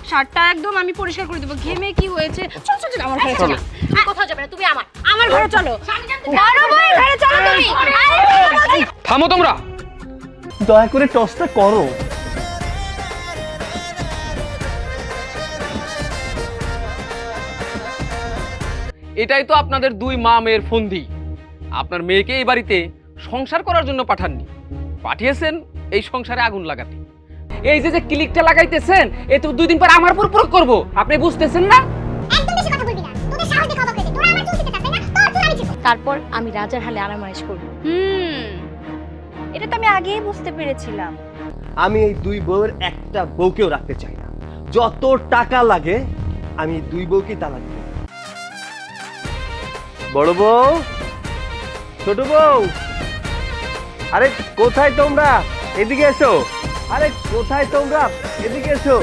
শার্টটা একদম আমি পরিষ্কার করে দেবো। ঘেমে কি হয়েছে? চল চল চল, আমার ঘরে চলো। তুমি কোথাও যাবে না, তুমি আমার ঘরে চলো। বড় ভাই ঘরে চলো তুমি। থামো তোমরা। দয়া করে টসটা করো। এটাই তো আপনাদের দুই মা মেয়ের ফন্দি। আপনার মেয়েকে এই বাড়িতে সংসার করার জন্য পাঠাননি, পাঠিয়েছেন এই সংসারে আগুন লাগাতে। এই যে যে ক্লিকটা লাগাইতেছেন, এ তো 2 দিন পর আমার উপর প্রয়োগ করব, আপনি বুঝতেছেন না? একদম বেশি কথা বলবি না, তোদের সাহস দেখে অবাক হয়েছে। তোরা আমার চুল দিতে চাস না, তোর চুল আমি ছিড়ব। তারপর আমি রাজার হালে আরামাইশ করব। এটা তো আমি আগেই বুঝতে পেরেছিলাম। আমি এই দুই বউয়ের একটা বউকেও রাখতে চাই না। যত টাকা লাগে আমি দুই বউকে তালাক দেব। বড় বউ, ছোট বউ, আরে কোথায় তোমরা? এদিকে এসো। আরে কোথায় তোমরা? এদিকে এসো।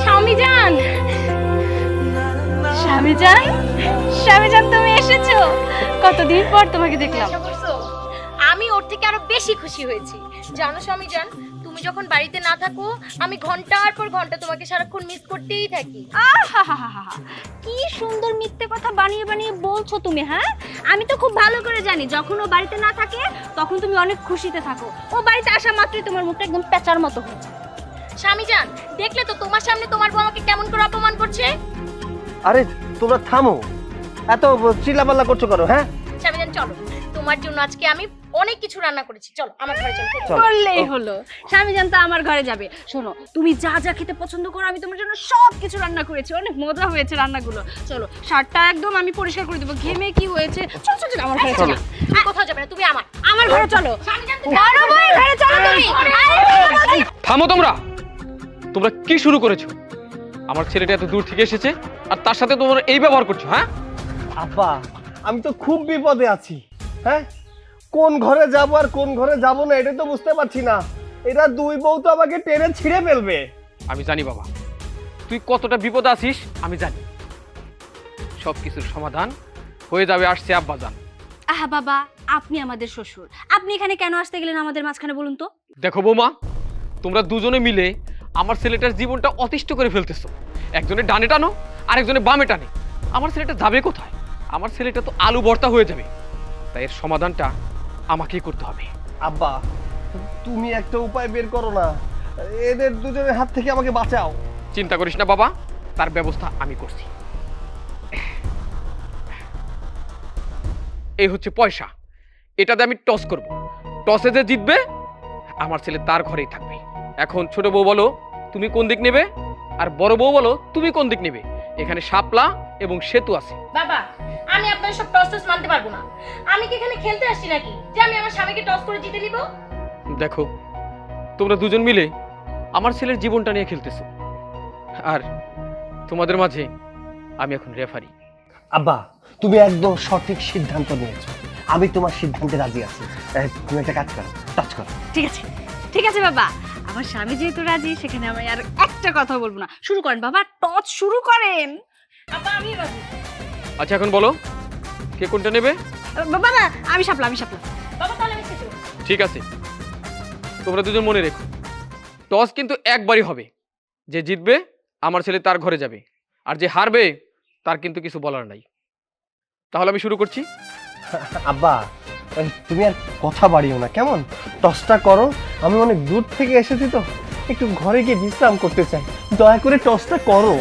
স্বামীজান, স্বামীজান, স্বামীজান তুমি এসেছো। কতদিন পর তোমাকে দেখলাম। আমি ওর থেকে আরো বেশি খুশি হয়েছি। জানো স্বামীজান, তুমি যখন বাড়িতে না থাকো আমি ঘন্টার পর ঘন্টা তোমাকে সারাক্ষণ মিস করতেই থাকি। আহাহাহাহা, কি সুন্দর মিথ্যে কথা বানিয়ে বানিয়ে বলছো তুমি। হ্যাঁ, আমি তো খুব ভালো করে জানি যখন ও বাড়িতে না থাকে তখন তুমি অনেক খুশিতে থাকো। ও বাড়িতে আসা মাত্রই তোমার মুখটা একদম পেঁচার মতো হয়ে যায়। স্বামীজান, দেখলে তো তোমার সামনে তোমার বউ আমাকে কেমন করে অপমান করছে। আরে তোমরা থামো, এত চিল্লাপাল্লা করছো কেন? হ্যাঁ, স্বামীজান চলো, তোমার জন্য আজকে আমি অনেক কিছু রান্না করেছি। চলো আমার ঘরে চলো। চলো। বললেই হলো, স্বামীজান তো আমার ঘরে যাবে। শোনো, তুমি যা যা খেতে পছন্দ করো আমি তোমার জন্য সব কিছু রান্না করেছি। অনেক মজা হয়েছে রান্নাগুলো। চলো, শার্টটা একদম আমি পরিষ্কার করে দেবো। ঘেমে কি হয়েছে? চল চল চল, আমার ঘরে চলো। তুমি কোথাও যাবে না, তুমি আমার ঘরে চলো। স্বামীজান বড় ভাই ঘরে চলো তুমি। থামো তোমরা। তোমরা কি শুরু করেছো? আমার ছেলেটা এত দূর থেকে এসেছে আর তার সাথে তোমরা এই ব্যবহার করছো। হ্যাঁ আব্বা, আমি তো খুব বিপদে আছি। হ্যাঁ, কোন ঘরে যাব আর কোন ঘরে যাব না এটা তো বুঝতে পারছি না। এরা দুই বউ তো আমাকে টেনে ছিঁড়ে ফেলবে। আমি জানি বাবা, তুই কতটা বিপদে আছিস আমি জানি। সব কিছুর সমাধান হয়ে যাবে, আসছে আব্বাজান। আহা বাবা, আপনি আমাদের শ্বশুর, আপনি এখানে কেন আসতে গেলেন আমাদের মাঝখানে বলুন তো? দেখো বৌমা, তোমরা দুজনে মিলে আমার ছেলেটার জীবনটা অতিষ্ঠ করে ফেলতেছো। একজনে ডানে টানো আর একজনে বামে টানে। আমার ছেলেটা যাবে কোথায়? আমার ছেলেটা তো আলু ভর্তা হয়ে যাবে। তাই এর সমাধানটা আমাকেই করতে হবে। আব্বা, তুমি একটা উপায় বের করো না, এদের দুজনের হাত থেকে আমাকে বাঁচাও। চিন্তা করিস না বাবা, তার ব্যবস্থা আমি করছি। এই হচ্ছে পয়সা, এটাতে আমি টস করব। টসে যে জিতবে আমার ছেলে তার ঘরেই থাকবে। এখন ছোট বউ বলো তুমি কোন দিক নেবে, আর বড় বউ বলো তুমি কোন দিক নেবে। এখানে শাপলা এবং সেতু আছে। বাবা, আমি আপনার সব টস টস মানতে পারবো না। আমি কি এখানে খেলতে আসছি নাকি যে আমি আমার স্বামীকে টস করে জিতে নিব? দেখো, তোমরা দুজন মিলে আমার ছেলের জীবনটা নিয়ে খেলতেছো, আর তোমাদের মাঝে আমি এখন রেফারি। আব্বা, তুমি একদম সঠিক সিদ্ধান্ত নিয়েছো। আমি তোমার সিদ্ধান্তে রাজি আছি। তুমি একটা কাজ করো, টাচ করো। ঠিক আছে, ঠিক আছে বাবা, আমার স্বামী যেহেতু রাজি সেখানে আমি আর একটা কথা বলবো না। শুরু করেন বাবা, টচ শুরু করেন। বাবা আমি রাজি। আচ্ছা এখন বলো কে কোনটা নেবে? বাবা না, আমি সাপলা, আমি সাপলা। বাবা তাহলে আমি সেতু। ঠিক আছে, তোমরা দুজন মনে রেখো, টস কিন্তু একবারই হবে। যে জিতবে আমার ছেলে তার ঘরে যাবে, আর যে হারবে তার কিন্তু কিছু বলার নাই। তাহলে আমি শুরু করছি। আব্বা, তুমি আর কথা বাড়িও না কেমন? টসটা করো। আমি অনেক দূর থেকে এসেছি তো, একটু ঘরে গিয়ে বিশ্রাম করতে চাই। দয়া করে টসটা করো।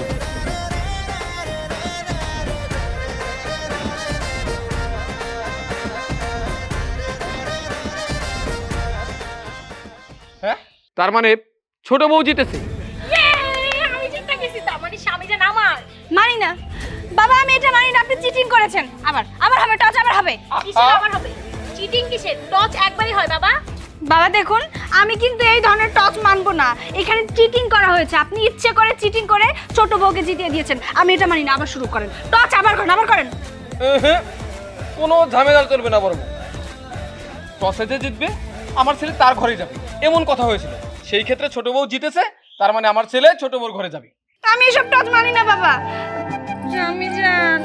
হ্যাঁ, তার মানে ছোট বউ জিতেছে। আমি জিতে গেছি, তার মানে স্বামীজান আমার। মানি না বাবা, আমি এটা মানি না। আপনি চিটিং করেছেন। আবার আবার হবে টচ, আবার হবে। কিসের আমার হবে? চিটিং কিসের? টচ একবারই হয় বাবা। বাবা দেখুন, আমি কিন্তু এই ধরনের টচ মানবো না। এখানে চিটিং করা হয়েছে। আপনি ইচ্ছে করে চিটিং করে ছোট বউকে জিতিয়ে দিয়েছেন। আমি এটা মানি না। আবার শুরু করেন টচ, আবার করেন, আবার করেন। কোনো ঝামেলা চলবে না বড় বউ। টসে যে জিতবে আমার ছেলে তার ঘরে যাবে, এমন কথা হয়েছিল। সেই ক্ষেত্রে ছোট বউ জিতেছে, তার মানে আমার ছেলে ছোট বউর ঘরে যাবে। আমি এসব টচ মানি না বাবা। আমি জান,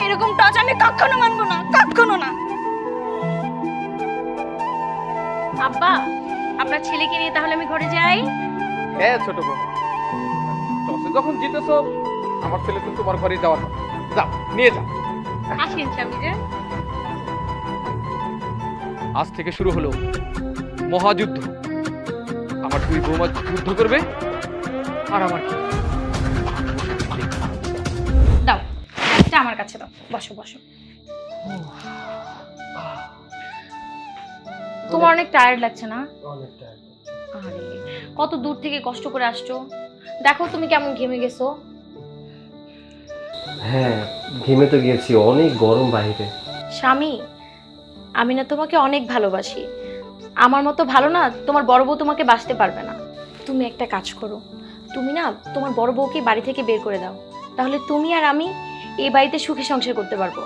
এরকম টচ আমি কখনো মানবো না, কখনো না। আব্বা, আপনার ছেলেকে নিয়ে তাহলে আমি ঘরে যাই। হ্যাঁ ছোট বউ, টসে যখন জিতেছো আমার ছেলে তো তোমার ঘরে যাওয়ার কথা। যাও নিয়ে যাও। আসেন স্বামীজি। আজ থেকে শুরু হলো মহাযুদ্ধ। আমার দুই বৌমা যুদ্ধ করবে আর আমার কি। দাও ব্যাগটা আমার কাছে দাও, বসো বসো। তোমার অনেক টায়ার্ড লাগছে না? আরে কত দূর থেকে কষ্ট করে আসছো, দেখো তুমি কেমন ঘেমে গেছো। হ্যাঁ, ঘেমে তো গিয়েছি, অনেক গরম বাইরে। স্বামী, আমি না তোমাকে অনেক ভালোবাসি। আমার মতো ভালো না তোমার বড় বউ তোমাকে বাঁচতে পারবে না। তুমি একটা কাজ করো, তুমি না তোমার বড় বউকে বাড়ি থেকে বের করে দাও, তাহলে তুমি আর আমি এই বাড়িতে সুখে সংসার করতে পারবো।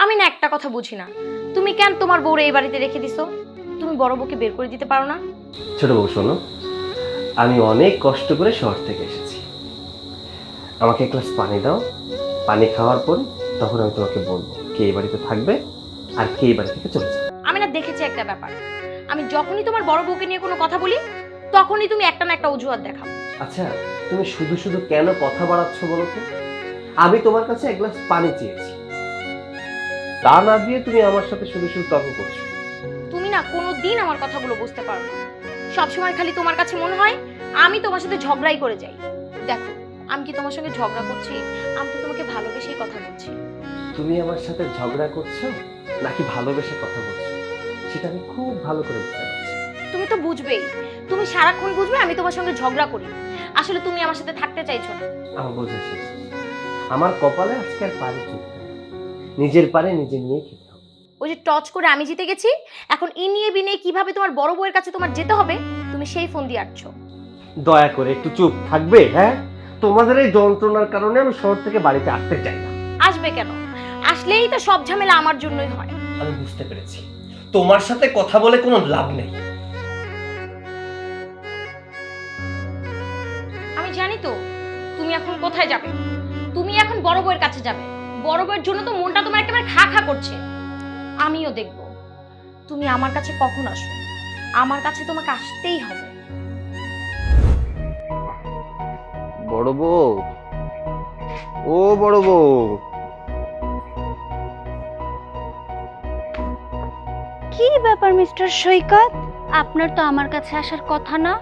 আমি না একটা কথা বুঝি না, তুমি কেন তোমার বউরে এই বাড়িতে রেখে দিছো? তুমি বড় বউকে বের করে দিতে পারো না? ছোট বউ শোনো, আমি অনেক কষ্ট করে শহর থেকে এসেছি, আমাকে এক গ্লাস পানি দাও। পানি খাওয়ার পর তখন আমি তোমাকে বলবো কে এই বাড়িতে থাকবে আর কে এই বাড়ি থেকে চলে যাবে। আমি না দেখেছি একটা ব্যাপার, আমি যখনই তোমার বড় বউকে নিয়ে কোনো কথা বলি তখনই তুমি একটা না একটা অজুহাত দেখাও। আচ্ছা, তুমি শুধু শুধু কেন কথা বাড়াচ্ছ বলো তো? আমি তোমার কাছে এক গ্লাস পানি চেয়েছি, তা না দিয়ে তুমি আমার সাথে শুধু শুধু তর্ক করছো। তুমি না কোনোদিন আমার কথাগুলো বুঝতে পারো না, সবসময় খালি তোমার কাছে মনে হয় আমি তোমার সাথে ঝগড়াই করে যাই। দেখো আমি কি তোমার সঙ্গে ঝগড়া করছি? আমি তো তোমাকে ভালোবেসেই কথা বলছি। তুমি আমার সাথে ঝগড়া করছো নাকি ভালোবেসে কথা বলছো সেটা আমি খুব ভালো করে বুঝতে পারছি। তুমি তো বুঝবেই, তুমি সারাক্ষণ বুঝবে আমি তোমার সঙ্গে ঝগড়া করি। আসলে তুমি আমার সাথে থাকতে চাইছো না। আমার বোঝা শেষ, আমার কপালে আজকে আর পানি চুক্তি না, নিজের পারে নিজে নিয়ে খেতে হবে। ওই যে টচ করে আমি জিতে গেছি, এখন ই নিয়ে বিনিয়ে কিভাবে তোমার বড় বউয়ের কাছে তোমার যেতে হবে তুমি সেই ফোন দিয়ে আঁটছো। দয়া করে একটু চুপ থাকবে? হ্যাঁ, তোমাদের এই যন্ত্রণার কারণে আমি শহর থেকে বাড়িতে আসতে চাই না। আসবে কেন? আসলেই তো সব ঝামেলা আমার জন্যই হয়। আমি বুঝতে পেরেছি, তোমার সাথে কথা বলে কোনো লাভ নেই। আমি জানি তো তুমি এখন কোথায় যাবে। তুমি এখন বড় বউয়ের কাছে যাবে। বড় বউয়ের জন্য তো মনটা তোমার একেবারে খা খা করছে। আমিও দেখব তুমি আমার কাছে কখন আসো। আমার কাছে তোমাকে আসতেই হবে। বড় বউ, ও বড় বউ, কি ব্যাপার মিস্টার সৈকত, আপনার তো আমার কাছে আসার কথা না।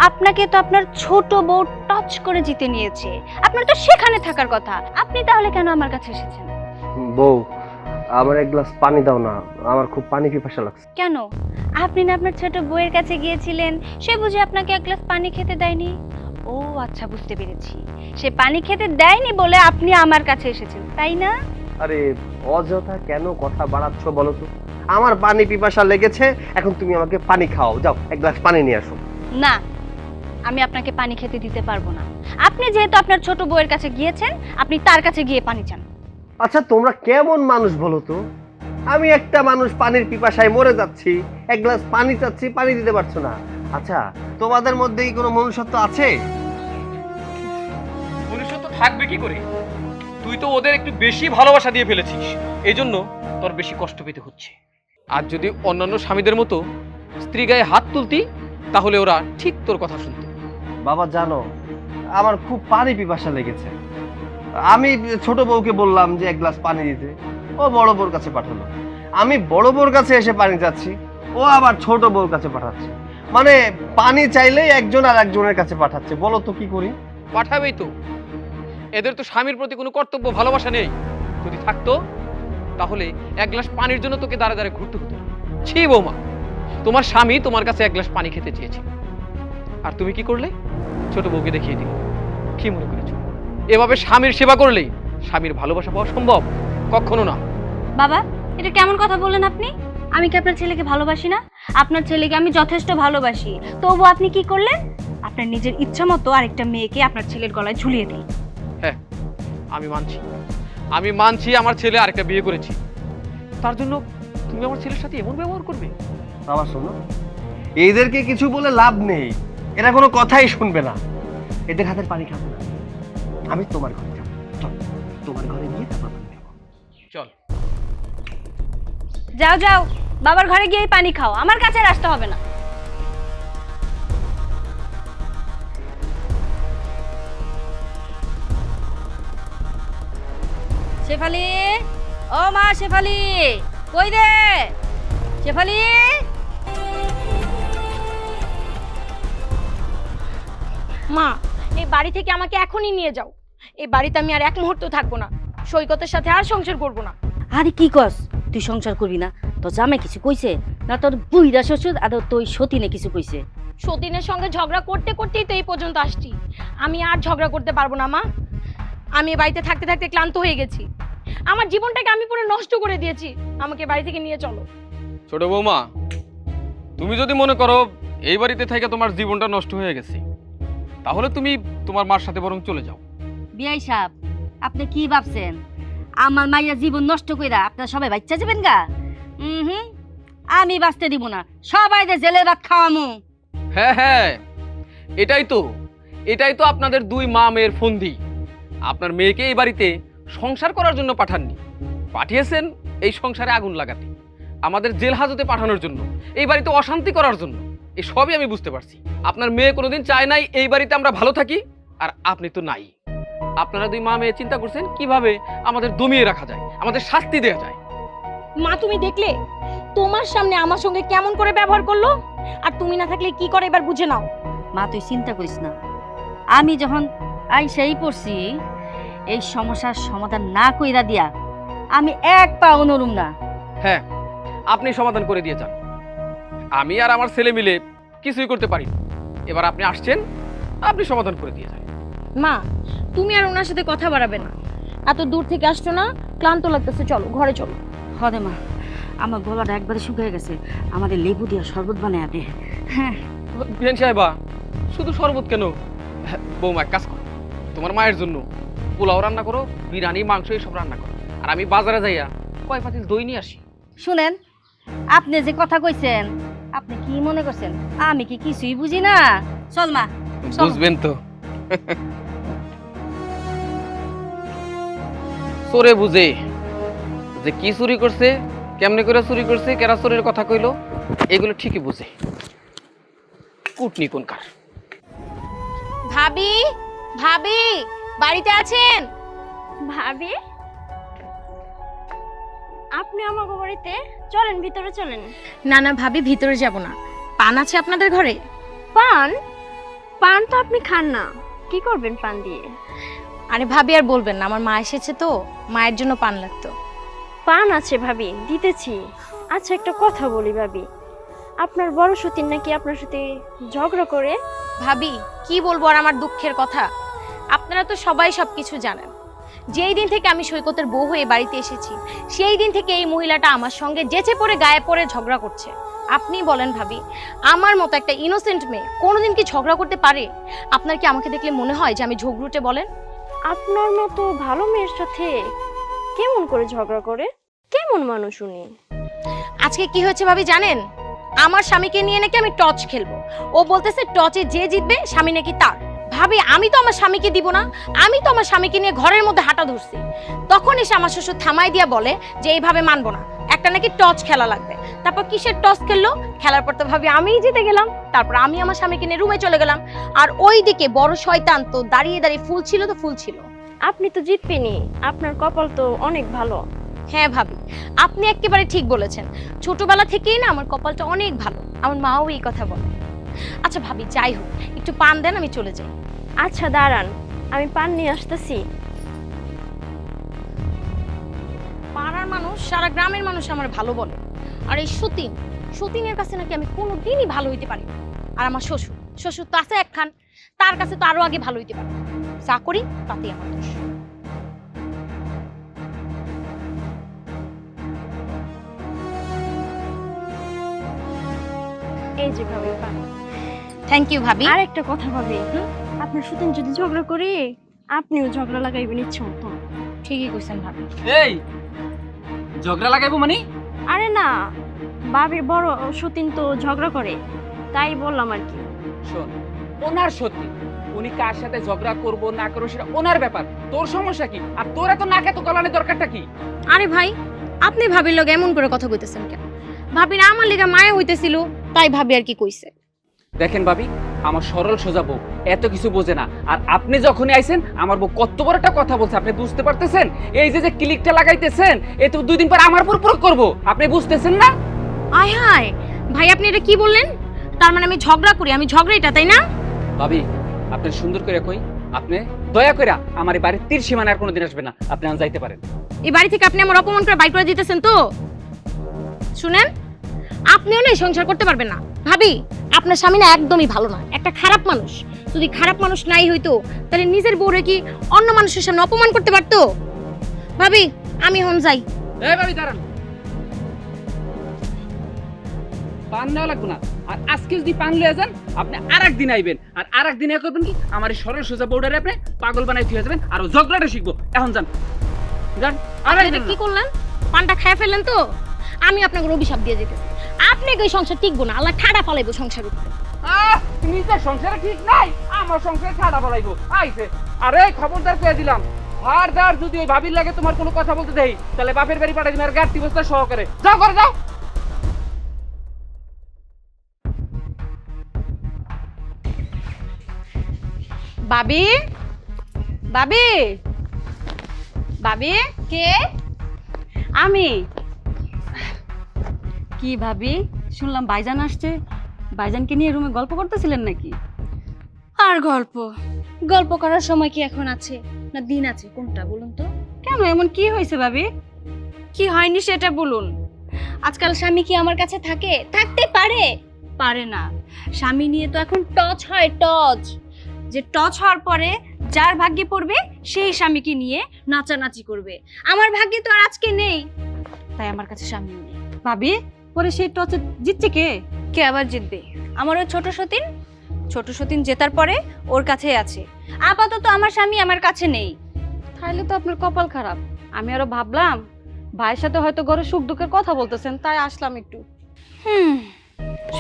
আপনাকে তো আপনার ছোট বউ টাচ করে জিতে নিয়েছে, আপনার তো সেখানে থাকার কথা। আপনি তাহলে কেন আমার কাছে এসেছেন? বউ আমার এক গ্লাস পানি দাও না, আমার খুব পানি পিপাসা লাগছে। কেন? আপনি না আপনার ছোট বউয়ের কাছে গিয়েছিলেন, সে বুঝি আপনাকে এক গ্লাস পানি খেতে দেয়নি? ও আচ্ছা, বুঝতে পেরেছি, সে পানি খেতে দেয়নি বলে আপনি আমার কাছে এসেছেন, তাই না? আরে অযথা কেন কথা বাড়াচ্ছ বলো তো? আমার পানি পিপাসা লেগেছে, এখন তুমি আমাকে পানি খাও। যাও এক গ্লাস পানি নিয়ে আসো। না, আমি আপনাকে পানি খেতে দিতে পারবো না। আপনি যেহেতু আপনার ছোট বউয়ের কাছে গিয়েছেন, আপনি তার কাছে গিয়ে পানি চান। আচ্ছা তোমরা কেমন মানুষ বলো তো? আমি একটা মানুষ পানির পিপাসায় মরে যাচ্ছি, এক গ্লাস পানি চাচ্ছি, পানি দিতে পারছো না। আচ্ছা তোমাদের মধ্যে কি কোনো মনুষ্যত্ব আছে? মনুষ্যত্ব থাকবে কি করে? তুই তো ওদের একটু বেশি ভালোবাসা দিয়ে ফেলেছিস, এই জন্য তোর বেশি কষ্ট পেতে হচ্ছে। আর যদি অন্যান্য স্বামীদের মতো স্ত্রী গায়ে হাত তুলতি তাহলে ওরা ঠিক তোর কথা শুনত। বাবা জানো, আমার খুব পানি পিপাসা লেগেছে। আমি ছোট বউকে বললাম যে এক গ্লাস পানি দিতে, ও বড় বউর কাছে পাঠালো। আমি বড় বউর কাছে এসে পানি চাচ্ছি, ও আবার ছোট বউর কাছে পাঠাচ্ছে। মানে পানি চাইলেই একজন আর একজনের কাছে পাঠাচ্ছে। বলো তো কি করি? পাঠাবেই তো, এদের তো স্বামীর প্রতি কোনো কর্তব্য ভালোবাসা নেই। যদি থাকতো তাহলে এক গ্লাস পানির জন্য তোকে দাঁড়ে দাঁড়ে ঘুরতে হতো। ছি বৌমা, তোমার স্বামী তোমার কাছে এক গ্লাস পানি খেতে চেয়েছে, আর তুমি কি করলে? ছোট বউকে দেখিয়ে দিলে। কি মনে করেছো এভাবে স্বামীর সেবা করলেই স্বামীর ভালোবাসা পাওয়া সম্ভব? কখনো না। বাবা, এটা কেমন কথা বললেন আপনি? আমি কি আপনার ছেলেকে ভালোবাসি না? আপনার ছেলেকে আমি যথেষ্ট ভালোবাসি, তবু আপনি কি করলেন? আপনার নিজের ইচ্ছা মতো আরেকটা মেয়েকে আপনার ছেলের গলায় ঝুলিয়ে দিই। হ্যাঁ, আমি মানছি আমার ছেলে আরেকটা বিয়ে করেছি, তার জন্য তুমি আমার ছেলের সাথে এমন ব্যবহার করবে? বাবা শোনো, এদেরকে কিছু বলে লাভ নেই, এরা কোনো কথাই শুনবে না। এদের হাতের পানি খাবো না, আমি তোমার ঘরে যাবো। চল, তোমার ঘরে গিয়ে তারপর পানি খাবো। চল। যাও যাও, বাবার ঘরে গিয়েই পানি খাও, আমার কাছে আর আসতে হবে না। শেফালি, ও মা শেফালি, কই রে শেফালি? মা, এই বাড়ি থেকে আমাকে এখনই নিয়ে যাও। এই বাড়িতে আমি আর এক মুহূর্ত থাকবো না। সৈকতের সাথে আর সংসার করবো না। আরে কি কস, তুই সংসার করবি না? তোর জামাই কিছু কইছে না? তোর বুইরা শ্বশুর আর তোর সতীনে কিছু কইছে? সতীনের সঙ্গে ঝগড়া করতে করতেই তো এই পর্যন্ত আসছি। আমি আর ঝগড়া করতে পারবো না মা। আমি এই বাড়িতে থাকতে থাকতে ক্লান্ত হয়ে গেছি। আমার জীবনটাকে আমি পুরো নষ্ট করে দিয়েছি। আমাকে বাড়ি থেকে নিয়ে চলো। ছোট বৌমা, তুমি যদি মনে করো এই বাড়িতে থেকে তোমার জীবনটা নষ্ট হয়ে গেছে, তাহলে তুমি তোমার মার সাথে বরং চলে যাও। বিয়াই সাহেব, আপনি কি ভাবছেন আমার মাইয়া জীবন নষ্ট কইরা আপনারা সবাই বাচ্চা যাবেন গা? আমি বাঁচতে দিব না, সবাই যে জেলের ভাত খাওয়ামু। হ্যাঁ হ্যাঁ, এটাই তো আপনাদের দুই মা মেয়ের ফন্দি। আপনার মেয়েকে এই বাড়িতে সংসার করার জন্য পাঠাননি, পাঠিয়েছেন এই সংসারে আগুন লাগাতে, আমাদের জেল হাজতে পাঠানোর জন্য, এই বাড়িতে অশান্তি করার জন্য। এই সবই আমি বুঝতে পারছি। আপনার মেয়ে কোনোদিন চায় নাই এই বাড়িতে আমরা ভালো থাকি, আর আপনি তো নাই। আপনারা দুই মা মেয়ে চিন্তা করছেন কিভাবে আমাদের দমিয়ে রাখা যায়, আমাদের শাস্তি দেওয়া যায়। মা, তুমি দেখলে তোমার সামনে আমার সঙ্গে কেমন করে ব্যবহার করলো, আর তুমি না থাকলে কি করে এবার বুঝে নাও। মা তুই চিন্তা করিস না, আমি যখন আইসাই পড়ছি এই সমস্যার সমাধান না কইরা দিয়া আমি এক পাও নড়ুম না। হ্যাঁ, আপনি সমাধান করে দিয়ে যান। আমি আর আমার ছেলে মিলে কিছুই করতে পারি না। এবার আপনি আসছেন, আপনি সমাধান করে দিয়ে যান। মা, তুমি আর ওনার সাথে কথা বাড়াবে না। এত দূর থেকে আসছো না, ক্লান্ত লাগতেছে, চলো ঘরে চলো। হরে মা, আমার গলাটা একবারে শুকিয়ে গেছে, আমাদের লেবু দিয়া শরবত বানায় দে। হ্যাঁ বিহান সাহেবা, শুধু শরবত কেন? হ্যাঁ, বৌমা এক কাজ করো, তোমার মায়ের জন্য পোলাও রান্না করো, বিরিয়ানি, মাংস এইসব রান্না করো, আর আমি বাজারে যাইয়া কয় পাতিল দই নিয়ে আসি। শুনেন, আপনি যে কথা কইছেন আপনি কি মনে করছেন আমি কি কিছুই বুঝি না? চল মা, চলো। বুঝবেন তো। চোরে বুঝে যে কি চুরি করছে, কেমনে করে চুরি করছে, কেরা চোরের কথা কইলো, এগুলো ঠিকই বুঝে। কুটনি কোনকার। ভাবি, ভাবি বাড়িতে আছেন? ভাবি, আপনি আমাকে বাড়িতে চলেন, ভিতরে চলেন। না না ভাবি, ভিতরে যাব না। পান আছে আপনাদের ঘরে? পান? পান তো আপনি খান না, কি করবেন পান দিয়ে? আরে ভাবি আর বলবেন না, আমার মা এসেছে তো, মায়ের জন্য পান লাগতো। পান আছে ভাবি, দিতেছি। আচ্ছা একটা কথা বলি ভাবি, আপনার বড় সতীন নাকি আপনার সাথে ঝগড়া করে? ভাবি কি বলবো আর আমার দুঃখের কথা। আপনারা তো সবাই সবকিছু জানেন। যেই দিন থেকে আমি সৈকতের বউ হয়ে বাড়িতে এসেছি, সেই দিন থেকে এই মহিলাটা আমার সঙ্গে জেচে পড়ে গায়ে পড়ে ঝগড়া করছে। আপনি বলেন ভাবি, আমার মতো একটা ইনোসেন্ট মেয়ে কোনোদিন কি ঝগড়া করতে পারে? আপনার কি আমাকে দেখলে মনে হয় যে আমি ঝগড়ুটে? বলেন। আপনার মতো ভালো মেয়ের সাথে কেমন করে ঝগড়া করে? কেমন মানুষ উনি? আজকে কি হয়েছে ভাবি জানেন? আমার স্বামীকে নিয়ে নাকি আমি টর্চ খেলবো। ও বলতেছে টর্চে যে জিতবে স্বামী নাকি তার। ভাবি আমি তো আমার স্বামীকে দিব না, আমি তো আমার স্বামীকে নিয়ে ঘরের মধ্যে হাঁটা ধরছি। তখন এসে আমার শ্বশুর থামাই দিয়া বলে যে এইভাবে মানবো না, একটা নাকি টর্চ খেলা লাগবে। তারপর কিসের টর্চ খেললো? খেলার পর তো ভাবি আমিই জিতে গেলাম। তারপর আমি আমার স্বামীকে নিয়ে রুমে চলে গেলাম। আর ওইদিকে বড় শয়তান তো দাঁড়িয়ে দাঁড়িয়ে ফুল ছিল তো ফুল ছিল। আপনি তো জিতবেনই, আপনার কপাল তো অনেক ভালো। হ্যাঁ ভাবি, আপনি একেবারে ঠিক বলেছেন। ছোটবেলা থেকেই না আমার কপালটা অনেক ভালো, আমার মাও এই কথা বলে। আচ্ছা ভাবি যাই হোক, একটু পান দেন, আমি চলে যাই। আচ্ছা দাঁড়ান, আমি পান নিয়ে আসতেছি। পাড়ার মানুষ, সারা গ্রামের মানুষ আমার ভালো বলে, আর এই সতীনের কাছে নাকি আমি কোনোদিনই ভালো হইতে পারি না। আর আমার শ্বশুর তো আছে একখান, তার কাছে তো আরো আগে ভালো হইতে পারে। যা করি তাতেই আমার দোষ। এই যে ভাবি পান। থ্যাংক ইউ ভাবি। আর একটা কথা ভাবি, আপনার সতীন যদি ঝগড়া করে আপনিও ঝগড়া লাগাইবেন ইচ্ছে মতো। ঠিকই কইছেন ভাবি। এই ঝগড়া লাগাইবো মানে? আরে না, ভাবির বড় সতীন তো ঝগড়া করে, তাই বললাম আর কি। শোন, ওনার সত্যি, উনি কার সাথে ঝগড়া করবো না করবো সেটা ওনার ব্যাপার। তোর সমস্যা কি? আর তোর এত নাকে তো গলানোর দরকারটা কি? আরে ভাই, আপনি ভাবির লগে এমন করে কথা কইতেছেন কেন? ভাবির আমার লেগে মায়া হইতেছিল, তাই ভাবি আর কি কইছে। দেখেন ভাবি, আমার সরল সোজা বউ, এত কিছু বোঝে না। আর আপনি যখনই আইছেন আমার বউ কত বড় একটা কথা বলছে, আপনি বুঝতে পারতেছেন? এই যে ক্লিকটা লাগাইতেছেন, এ তো 2 দিন পর আমার উপর প্রয়োগ করবো, আপনি বুঝতেছেন না? আয় হায় ভাই, আপনি এটা কি বললেন? তার মানে আমি ঝগড়া করি, আমি ঝগড়াইটা, তাই না? ভাবি, আপনি সুন্দর করে কই, আপনি দয়া করে আমার এই বাড়ির তীর সীমানায় আর কোনোদিন আসবে না, আপনি আন যাইতে পারেন। এই বাড়ি থেকে আপনি আমার অপমান করে বাইর করে দিতেছেন তো? শুনেন, আপনিও না এই সংসার করতে পারবেন না। ভাবি, আপনার স্বামী না একদমই ভালো না, একটা খারাপ মানুষ। যদি খারাপ মানুষ নাই হইতো তাহলে নিজের বউরে কি অন্য মানুষের সামনে অপমান করতে পারতো? ভাবি, আমি হন যাই। এই ভাবি দাঁড়ান, পান নেওয়া লাগবে না। আর আজকে যদি পান লয়ে যান, আপনি আরেকদিন আইবেন, আর আরেকদিন এ করবেন কি, আমার এই সরল সোজা বউডারে আপনি পাগল বানাই দিয়ে যাবেন, আর ঝগড়াটা শিখবো। এখন যান যান। আরে এটা কি করলেন? পানটা খেয়ে ফেললেন তো? আমি আপনাকে অভিশাপ দিয়ে যেতেছি, আপনাকে ওই সংসার টিকবো না, আল্লাহ ঠাড়া ফালাইবো সংসার উপরে। নিজের সংসারে ঠিক নাই, আমার সংসারে ছাড়া ফলাইবো আইছে। আরে খবরদার করে দিলাম, হারদার যদি ওই ভাবির লাগে তোমার কোনো কথা বলতে দেই, তাহলে বাপের বাড়ি পাঠাই দিন আর গাড়ি বস্তা সহকারে। যাও করে যাও। ভাবি, ভাবি, ভাবি, কে? আমি। কি ভাবি, শুনলাম ভাইজান আসছে, ভাইজানকে নিয়ে রুমে গল্প করতেছিলেন নাকি? আর গল্প গল্প করার সময় কি এখন আছে না দিন আছে, কোনটা বলুন তো? কেন, এমন কি হয়েছে ভাবি? কি হয়নি সেটা বলুন। আজকাল স্বামী কি আমার কাছে থাকে? থাকতে পারে? পারে না। স্বামী নিয়ে তো এখন টচ হয়, টচ। যে টচ হওয়ার পরে যার ভাগ্যে পড়বে সেই স্বামীকে নিয়ে নাচানাচি করবে। আমার ভাগ্যে তো আর আজকে নেই, তাই আমার কাছে স্বামী নেই। ভাবি, পরে সেই টচে জিতছে কে? কে আবার জিতবে? আমার ওই ছোট সতীন। ছোট সতীন জেতার পরে ওর কাছেই আছে। আপাতত আমার স্বামী আমার কাছে নেই। তাহলে তো আপনার কপাল খারাপ। আমি আরো ভাবলাম ভাইয়ের সাথে হয়তো ঘরে সুখ দুঃখের কথা বলতেছেন, তাই আসলাম একটু।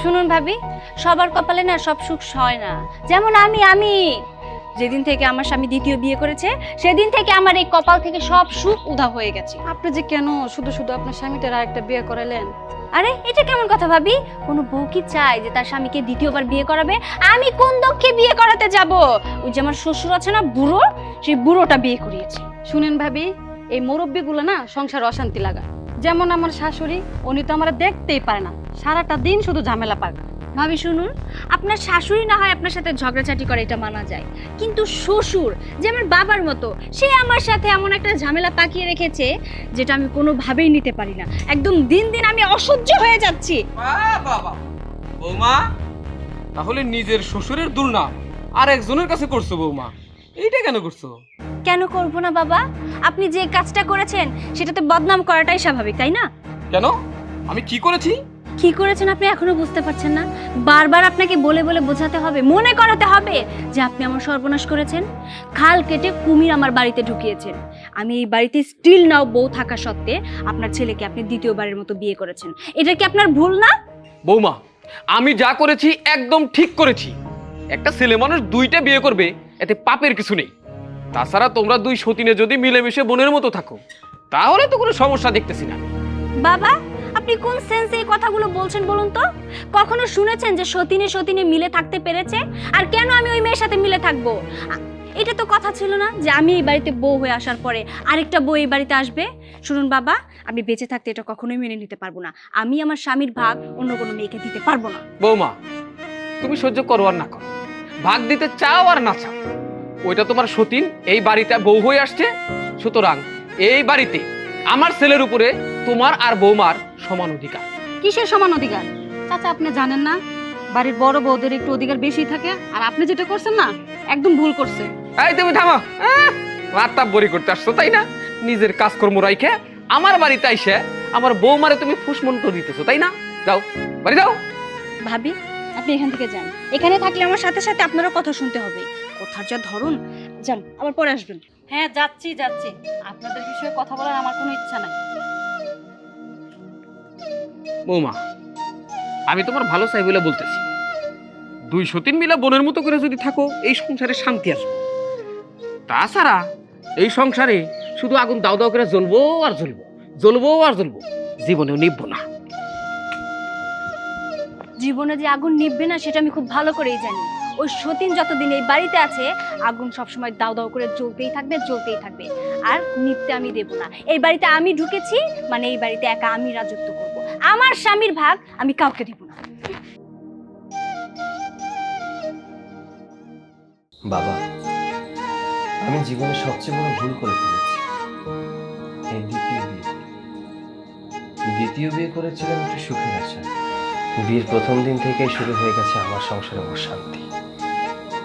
শুনুন ভাবি, সবার কপালে না সব সুখ হয় না। যেমন আমি যেদিন থেকে আমার স্বামী দ্বিতীয় বিয়ে করেছে, সেদিন থেকে আমার এই কপাল থেকে সব সুখ উধাও হয়ে গেছে। আপনি যে কেন শুধু শুধু আপনার স্বামীটার আরেকটা বিয়ে করালেন? আরে এটা কেমন কথা ভাবি? কোনো বউ কি চায় যে তার স্বামীকে দ্বিতীয়বার বিয়ে করাবে? আমি কোন দুঃখে বিয়ে করাতে যাব? ওই যে আমার শ্বশুর আছে না, বুড়ো, সেই বুড়োটা বিয়ে করিয়েছে। শুনেন ভাবি, এই মুরব্বিগুলো না সংসার অশান্তি লাগায়। যেমন আমার শাশুড়ি, উনি তো আমার দেখতেই পারে না, সারাটা দিন শুধু ঝামেলা পায়। ভাবি শুনুন, আপনার শাশুড়ি না হয় আপনার সাথে ঝগড়াঝাটি করে, এটা মানা যায়, কিন্তু শ্বশুর যে আমার বাবার মতো, সে আমার সাথে এমন একটা ঝামেলা পাকিয়ে রেখেছে যেটা আমি কোনোভাবেই নিতে পারি না। একদম দিন দিন আমি অসহ্য হয়ে যাচ্ছি। বাবা বৌমা, তাহলে নিজের শ্বশুরের দুর্নাম আর একজনের কাছে করছো বৌমা, এইটা কেন করছো? কেন করব না বাবা? আপনি যে কাজটা করেছেন সেটাতে বদনাম করাটাই স্বাভাবিক, তাই না? কেন? আমি কি করেছি? কি করেছেন আপনি এখনো বুঝতে পারছেন না? বারবার আপনাকে বলে বলে বোঝাতে হবে, মনে করাতে হবে যে আপনি আমার সর্বনাশ করেছেন। খাল কেটে কুমির আমার বাড়িতে ঢুকিয়েছেন। আমি এই বাড়িতে স্টিল নাও বউ থাকা সত্ত্বে আপনার ছেলেকে আপনি দ্বিতীয়বারের মতো বিয়ে করেছেন। এটা কি আপনার ভুল না? বৌমা, আমি যা করেছি একদম ঠিক করেছি। একটা ছেলে মানুষ 2টা বিয়ে করবে, এতে পাপের কিছু নেই। তাছাড়া তোমরা 2 সতীনে যদি মিলেমিশে বোনের মতো থাকো, তাহলে তো কোনো সমস্যা দেখতেছি না। বাবা, আপনি কোন সেন্সে এই কথাগুলো বলছেন বলুন তো? কখনো শুনেছেন যে সতীনে সতীনে মিলে থাকতে পেরেছে? আর কেন আমি ওই মেয়ের সাথে মিলে থাকবো? এটা তো কথা ছিল না যে আমি এই বাড়িতে বউ হয়ে আসার পরে আরেকটা বউ এই বাড়িতে আসবে? শুনুন বাবা, আমি বেঁচে থাকতে এটা কখনোই মেনে নিতে পারবো না। আমি আমার স্বামীর ভাগ অন্য কোনো মেয়েকে দিতে পারবো না। বৌমা, তুমি সহ্য করো আর না করো, ভাগ দিতে চাও আর না চাও, ওইটা তোমার সতীন এই বাড়িতে বউ হয়ে আসছে। সুতরাং এই বাড়িতে আমার ছেলের উপরে তোমার আর বৌমার সমান অধিকার। কিসের সমান অধিকার? চাচা, আপনি জানেন না বাড়ির বড় বউদের একটু অধিকার বেশি থাকে, আর আপনি যেটা করছেন না একদম ভুল করছে। এই তুমি থামো, রাত্তাপ বড়ি করতে আসছো তাই না? নিজের কাজকর্ম রাইখে আমার বাড়িতে আইসে আমার বৌমারে তুমি ফুসমন্ত্র দিতেছো তাই না? যাও বাড়ি যাও। ভাবি, আপনি এখান থেকে যান। এখানে থাকলে আমার সাথে সাথে আপনারও কথা শুনতে হবে। কথার যা ধরুন, যান, আবার পরে আসবেন। হ্যাঁ, যাচ্ছি। আপনাদের বিষয়ে কথা বলার আমার কোনো ইচ্ছা নাই। বৌমা, আমি তোমার ভালো চাই বলে বলতেছি, 2 সতীন মিলে বোনের মতো করে যদি থাকো, এই সংসারে শান্তি আসবে। তাছাড়া এই সংসারে শুধু আগুন দাও দাও করে জ্বলবো আর জ্বলবো, জ্বলবো আর জ্বলবো, জীবনেও নিভবো না। জীবনে যে আগুন নিভবে না সেটা আমি খুব ভালো করেই জানি। ওই সতীন যতদিন এই বাড়িতে আছে আগুন সবসময় দাও দাও করে জ্বলতেই থাকবে। আর নিত্যে আমি দেব না। এই বাড়িতে আমি ঢুকেছি মানে এই বাড়িতে একা আমি রাজত্ব করব। আমার স্বামীর ভাগ আমি কাউকে দেব না। বাবা, আমি জীবনে সবচেয়ে বড় ভুল করে ফেলেছি এই দ্বিতীয় বিয়ে করেছিলাম একটু সুখের আশা। বিয়ের প্রথম দিন থেকেই শুরু হয়ে গেছে আমার সংসারে অশান্তি।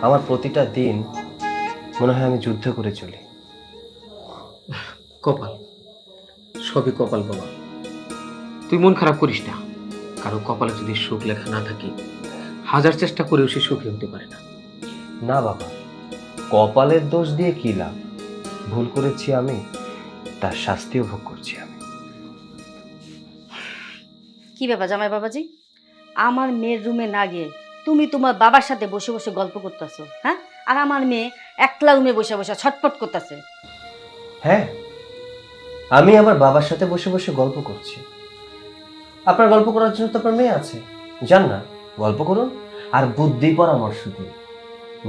আমার প্রতিটা দিন মনে হয় আমি যুদ্ধ করে চলি। কপাল, সবই কপাল বাবা। তুই মন খারাপ করিস না। কারো কপালে যদি সুখ লেখা না থাকে, হাজার চেষ্টা করেও সে সুখী হতে পারে না। না বাবা, কপালের দোষ দিয়ে কি লাভ? ভুল করেছি আমি, তার শাস্তিও ভোগ করছি আমি। কি ব্যাপার জামাই বাবাজি, আমার মেয়ের রুমে না গিয়ে তুমি তোমার বাবার সাথে বসে বসে গল্প করতেছো, হ্যাঁ? আর আমার মেয়ে একলা রুমে বসে বসে ছটফট করতেছে। হ্যাঁ, আমি আমার বাবার সাথে বসে বসে গল্প করছি। আপনার গল্প করার জন্য তো আপনার মেয়ে আছে, যান না গল্প করুন আর বুদ্ধি পরামর্শ দিন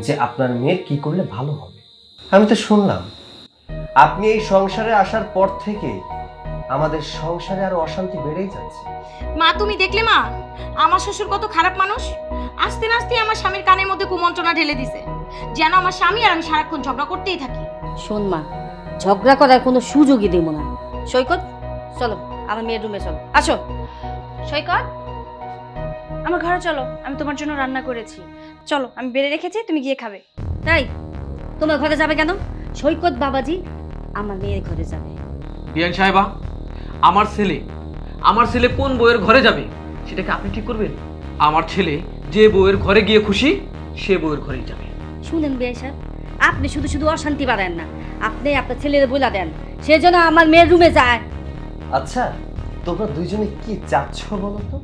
যে আপনার মেয়ের কি করলে ভালো হবে। আমি তো শুনলাম আপনি এই সংসারে আসার পর থেকে আমাদের সংসারে আরো অশান্তি বেড়েই যাচ্ছে। মা তুমি দেখলে মা, আমার শ্বশুর কত খারাপ মানুষ। আস্তে আস্তে আমার স্বামীর কানের মধ্যে কুমন্ত্রণা ঢেলে দিছে, যেন আমার স্বামী আর আমি সারাক্ষণ ঝগড়া করতেই থাকি। শোন মা, ঝগড়া করার কোনো সুযোগই দেবো না। সৈকত, চলো আমার মেয়ের রুমে চলো। আসো। সৈকত, আমার ঘরে চলো, আমি তোমার জন্য রান্না করেছি। চলো, আমি বেড়ে রেখেছি, তুমি গিয়ে খাবে। তাই তোমার ঘরে যাবে কেন? সৈকত বাবাজি আমার মেয়ের ঘরে যাবে। বিয়ান সাহেবা, আমার ছেলে কোন বউয়ের ঘরে যাবে সেটাকে আপনি ঠিক করবেন? আমার ছেলে যে বউয়ের ঘরে গিয়ে খুশি সে বউয়ের ঘরেই যাবে। শুনেন বিয়ে সাহেব, আপনি শুধু শুধু অশান্তি বাড়ান না। আপনি আপনার ছেলের বইলা দেন সে যেন আমার মেয়ের রুমে যায়। আচ্ছা, তোমরা দুইজনে কি চাচ্ছ বলো তো?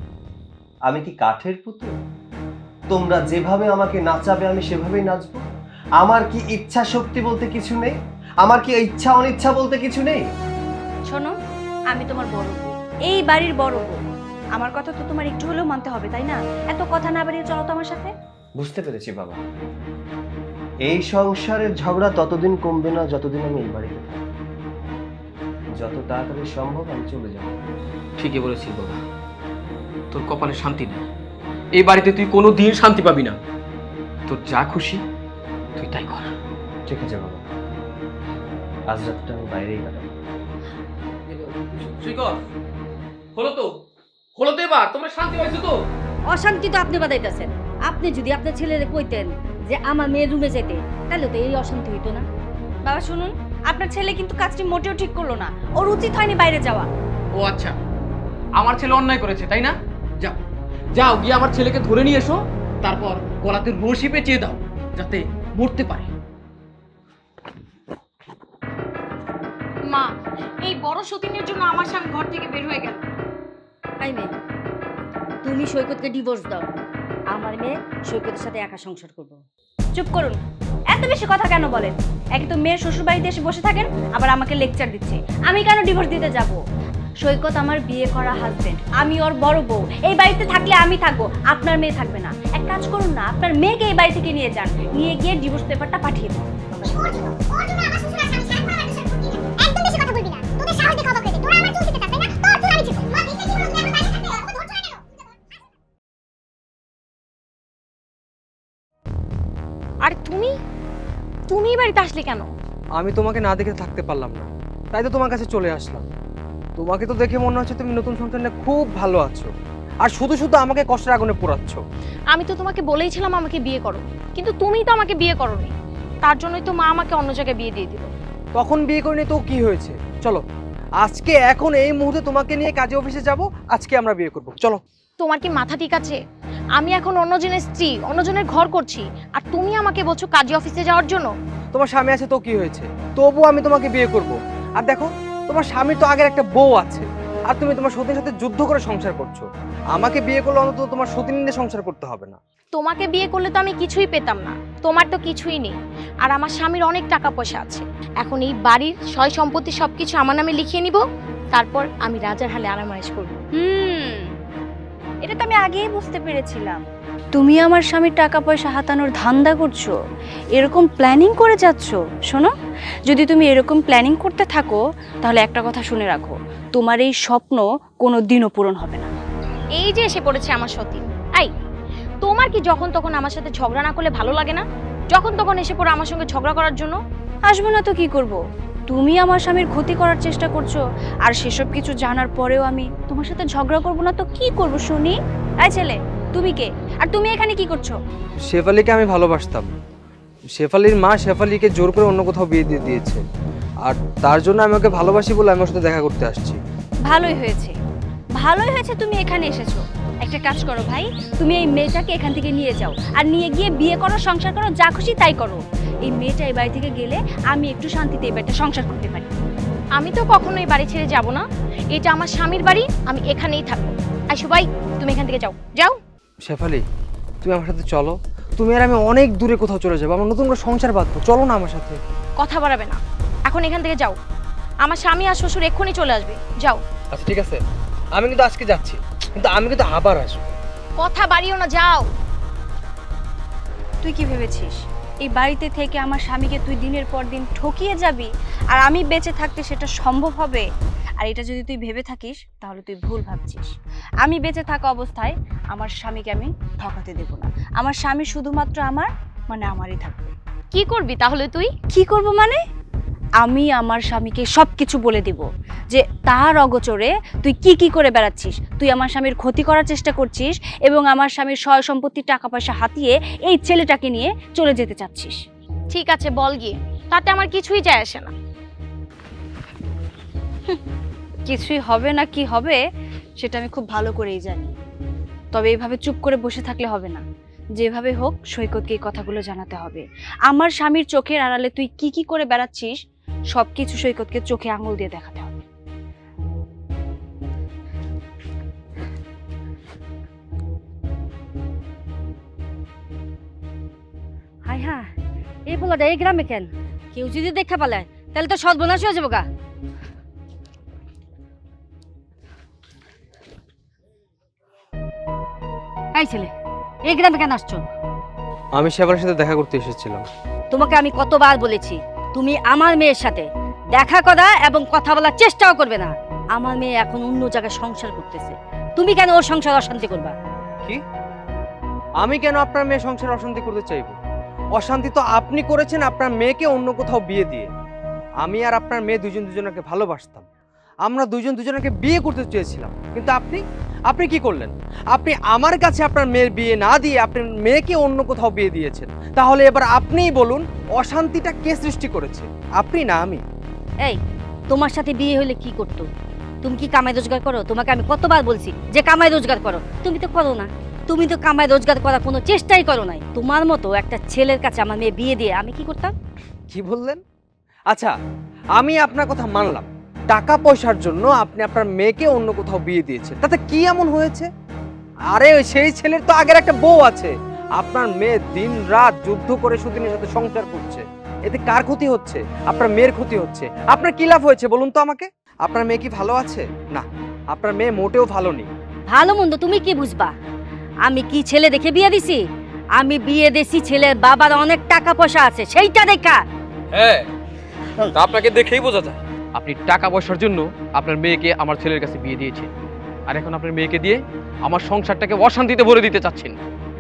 আমি কি কাঠের পুতুল? তোমরা যেভাবে আমাকে নাচাবে আমি সেভাবেই নাচবো? আমার কি ইচ্ছা শক্তি বলতে কিছু নেই? আমার কি ইচ্ছা অনিচ্ছা বলতে কিছু নেই? শোনো, আমি তোমার বড় বউ, এই বাড়ির বড় বউ। আমার কথা তো তোমার একটু হলেও মানতে হবে, তাই না? এত কথা না বাড়িয়ে চলো তো আমার সাথে। বুঝতে পেরেছি বাবা, এই সংসারের ঝগড়া ততদিন কমবে না যতদিন আমি এই বাড়িতে থাকবো। যত তাড়াতাড়ি সম্ভব আমি চলে যাবো। ঠিকই বলেছিস বাবা, তোর কপালে শান্তি নেই। এই বাড়িতে তুই কোনো দিন শান্তি পাবি না। তোর যা খুশি তুই তাই কর। ঠিক আছে বাবা, আজ রাতটা আমি বাইরেই কাটাবো। হলো তো এবার তোমরা শান্তি পাইছো তো? অশান্তি তো আপনি বাদাইতেছেন। আপনি যদি আপনার ছেলেরে কইতেন যে আমার মেয়ের রুমে যেতে, তাহলে তো এই অশান্তি হইতো না। বাবা শুনুন, আপনার ছেলে কিন্তু কাজটি মোটেও ঠিক করলো না। ওর উচিত হয়নি বাইরে যাওয়া। ও আচ্ছা, আমার ছেলে অন্যায় করেছে তাই না? যাও যাও গিয়ে আমার ছেলেকে ধরে নিয়ে এসো, তারপর গলাতে রশি পেঁচিয়ে দাও যাতে মরতে পারে। মা, এই বড় সতীনের জন্য আমার স্বামী ঘর থেকে বের হয়ে গেল। আই মেয়ে, তুমি সৈকতকে ডিভোর্স দাও। আমার মেয়ে সৈকতের সাথে একা সংসার করবো। চুপ করুন, এত বেশি কথা কেন বলেন? একে তো মেয়ের শ্বশুর বাড়িতে এসে বসে থাকেন, আবার আমাকে লেকচার দিচ্ছে। আমি কেন ডিভোর্স দিতে যাব? সৈকত আমার বিয়ে করা হাজবেন্ড, আমি ওর বড় বউ। এই বাড়িতে থাকলে আমি থাকবো, আপনার মেয়ে থাকবে না। এক কাজ করুন না, আপনার মেয়েকে এই বাড়ি থেকে নিয়ে যান, নিয়ে গিয়ে ডিভোর্স পেপারটা পাঠিয়ে দিন। আর তুমি এই বাড়িতে আসলে কেন? আমি তোমাকে না দেখে থাকতে পারলাম না, তাই তো তোমার কাছে চলে আসলাম। তোমাকে তো দেখে মনে হচ্ছে তুমি নতুন সংসার নিয়ে খুব ভালো আছো, আর শুধু শুধু আমাকে কষ্টের আগুনে পোড়াচ্ছ। আমি তো তোমাকে বলেইছিলাম আমাকে বিয়ে করো, কিন্তু তুমিই তো আমাকে বিয়ে করোনি। তার জন্যই তো মা আমাকে অন্য জায়গায় বিয়ে দিয়ে দিল। তখন বিয়ে করিনি তো কি হয়েছে? চলো আজকে এখন এই মুহূর্তে তোমাকে নিয়ে কাজে অফিসে যাব, আজকে আমরা বিয়ে করব। চলো। তোমার কি মাথা ঠিক আছে? আমি এখন অন্যজনের স্ত্রী, অন্যজনের ঘর করছি, আর তুমি আমাকে বলছো কাজী অফিসে যাওয়ার জন্য? তোমার স্বামী আছে তো কি হয়েছে, তবু আমি তোমাকে বিয়ে করব। আর দেখো, তোমার স্বামীর তো আগের একটা বউ আছে, আর তুমি তোমার সতীনের সাথে যুদ্ধ করে সংসার করছো। আমাকে বিয়ে করলে অন্তত তোমার সতীনের সংসার করতে হবে না। তোমাকে বিয়ে করলে তো আমি কিছুই পেতাম না, তোমার তো কিছুই নেই। আর আমার স্বামীর অনেক টাকা পয়সা আছে। এখন এই বাড়ির সয় সম্পত্তি সবকিছু আমার নামে লিখিয়ে নিব, তারপর আমি রাজার হালে আরামায়েশ করব। এটা তো আমি আগেই বুঝতে পেরেছিলাম। তুমি আমার স্বামীর টাকা পয়সা হাতানোর ধান্দা করছো, এরকম প্ল্যানিং করে যাচ্ছ। শোনো, যদি তুমি এরকম প্ল্যানিং করতে থাকো তাহলে একটা কথা শুনে রাখো, তোমার এই স্বপ্ন কোনো দিনও পূরণ হবে না। এই যে এসে পড়েছে আমার সতীন। এই, তোমার কি যখন তখন আমার সাথে ঝগড়া না করলে ভালো লাগে না? যখন তখন এসে পড়ে আমার সঙ্গে ঝগড়া করার জন্য। আসবো না তো কি করব? তুমি আমার স্বামীর ক্ষতি করার চেষ্টা করছো, আর সেসব কিছু জানার পরেও আমি তোমার সাথে ঝগড়া করব না তো কি করব শুনি? এই ছেলে, তুমি কে? আর তুমি এখানে কি করছো? শেফালিকে আমি ভালোবাসতাম। শেফালির মা শেফালিকে জোর করে অন্য কোথাও বিয়ে দিয়ে দিয়েছে, আর তার জন্য আমি ওকে ভালোবাসি বলে আমি ওর সাথে দেখা করতে আসছি। ভালোই হয়েছে, ভালোই হয়েছে তুমি এখানে এসেছো। একটা কাজ করো ভাই, তুমি এই মেয়েটাকে এখান থেকে নিয়ে যাও, আর নিয়ে গিয়ে বিয়ে করো, সংসার করো, যা খুশি তাই করো। এই মেয়েটা এই বাড়ি থেকে গেলে আমি একটু শান্তিতে এই বাড়িতে সংসার করতে পারি। আমি তো কখনোই বাড়ি ছেড়ে যাব না, এটা আমার স্বামীর বাড়ি, আমি এখানেই থাকবো। আইসো ভাই, তুমি এখান থেকে যাও যাও। শেফালি, তুমি আমার সাথে চলো। তুমি আর আমি অনেক দূরে কোথাও চলে যাবো, আমরা নতুন করে সংসার বাঁধবো। চলো না আমার সাথে। কথা বাড়াবে না, এখন এখান থেকে যাও। আমার স্বামী আর শ্বশুর এক্ষুনি চলে আসবে, যাও। আচ্ছা ঠিক আছে, আমি কিন্তু আজকে যাচ্ছি, কিন্তু আমি কিন্তু আবার আসবো। কথা বাড়িও না, যাও। তুই কি ভেবেছিস এই বাড়িতে থেকে আমার স্বামীকে তুই দিনের পর দিন ঠকিয়ে যাবি, আর আমি বেঁচে থাকতে সেটা সম্ভব হবে? আর এটা যদি তুই ভেবে থাকিস তাহলে তুই ভুল ভাবছিস। আমি বেঁচে থাকা অবস্থায় আমার স্বামীকে আমি ঠকাতে দেব না। আমার স্বামী শুধুমাত্র আমার মানে আমারই থাকবে। কি করবি তাহলে তুই? কি করব মানে? আমি আমার স্বামীকে সব কিছু বলে দিব যে তার অগোচরে তুই কি করে বেড়াচ্ছিস, তুই আমার স্বামীর ক্ষতি করার চেষ্টা করছিস এবং আমার স্বামীর সয় সম্পত্তি টাকা পয়সা হাতিয়ে এই ছেলেটাকে নিয়ে চলে যেতে চাচ্ছিস। ঠিক আছে, বল গিয়ে, তাতে আমার কিছুই যায় আসে না। কিছুই হবে না কি হবে সেটা আমি খুব ভালো করেই জানি, তবে এইভাবে চুপ করে বসে থাকলে হবে না। যেভাবে হোক সৈকতকে এই কথাগুলো জানাতে হবে। আমার স্বামীর চোখের আড়ালে তুই কি করে বেড়াচ্ছিস সবকিছু সৈকতকে চোখে আঙুল দিয়ে দেখাতে হবে। হাই হ্যাঁ, এই পোলাটা এই গ্রামে কেন? কেউ যদি দেখা পালে তাহলে তো সর্বনাশ হয়ে যাবো গা। এই ছেলে, এই গ্রামে কেন আসছো? আমি শেফালির সাথে দেখা করতে এসেছিলাম। তোমাকে আমি কতবার বলেছি তুমি আমার মেয়ের সাথে দেখা করা এবং কথা বলার চেষ্টাও করবে না। আমার মেয়ে এখন অন্য জায়গায় সংসার করতেছে, তুমি কেন ওর সংসার অশান্তি করবা? কি? আমি কেন আপনার মেয়ে সংসার অশান্তি করতে চাইবো? অশান্তি তো আপনি করেছেন আপনার মেয়েকে অন্য কোথাও বিয়ে দিয়ে। আমি আর আপনার মেয়ে দুজন দুজনকে ভালোবাসতাম, আমরা দুজন দুজনকে বিয়ে করতে চেয়েছিলাম, কিন্তু আপনি কি করলেন? আপনি আমার কাছে আপনার মেয়ের বিয়ে না দিয়ে আপনার মেয়েকে অন্য কোথাও বিয়ে দিয়েছেন। তাহলে এবার আপনিই বলুন, অশান্তিটা কে সৃষ্টি করেছে, আপনি না আমি? এই, তোমার সাথে বিয়ে হলে কি করতো? তুমি কি কামাই রোজগার করো? তোমাকে আমি কতবার বলছি যে কামাই রোজগার করো, তুমি তো করো না। তুমি তো কামাই রোজগার করার কোনো চেষ্টাই করো নাই। তোমার মতো একটা ছেলের কাছে আমার মেয়ে বিয়ে দিয়ে আমি কি করতাম? কি বললেন? আচ্ছা, আমি আপনার কথা মানলাম, টাকা পয়সার জন্য আপনি আপনার মেয়েকে অন্য কোথাও বিয়ে দিয়েছেন, তাতে কি এমন হয়েছে? আরে সেই ছেলের তো আগের একটা বউ আছে। আপনার মেয়ে দিন রাত যুদ্ধ করে সুদিনের সাথে সংসার করছে, এতে কার ক্ষতি হচ্ছে? আপনার মেয়ের ক্ষতি হচ্ছে। আপনার কি লাভ হয়েছে বলুন তো আমাকে? আপনার মেয়ে কি ভালো আছে? না, আপনার মেয়ে মোটেও ভালো নেই। ভালো মন্দ তুমি কি বুঝবা? আমি কি ছেলে দেখে বিয়ে দিছি? আমি বিয়ে দিছি ছেলের বাবার অনেক টাকা পয়সা আছে, সেইটা দেখা। হ্যাঁ, তা আপনাকে দেখেই বোঝা যায় আপনি টাকা পয়সার জন্য আপনার মেয়েকে আমার ছেলের কাছে বিয়ে দিয়েছেন, আর এখন আপনার মেয়েকে দিয়ে আমার সংসারটাকে অশান্তিতে ভরে দিতে চাচ্ছেন।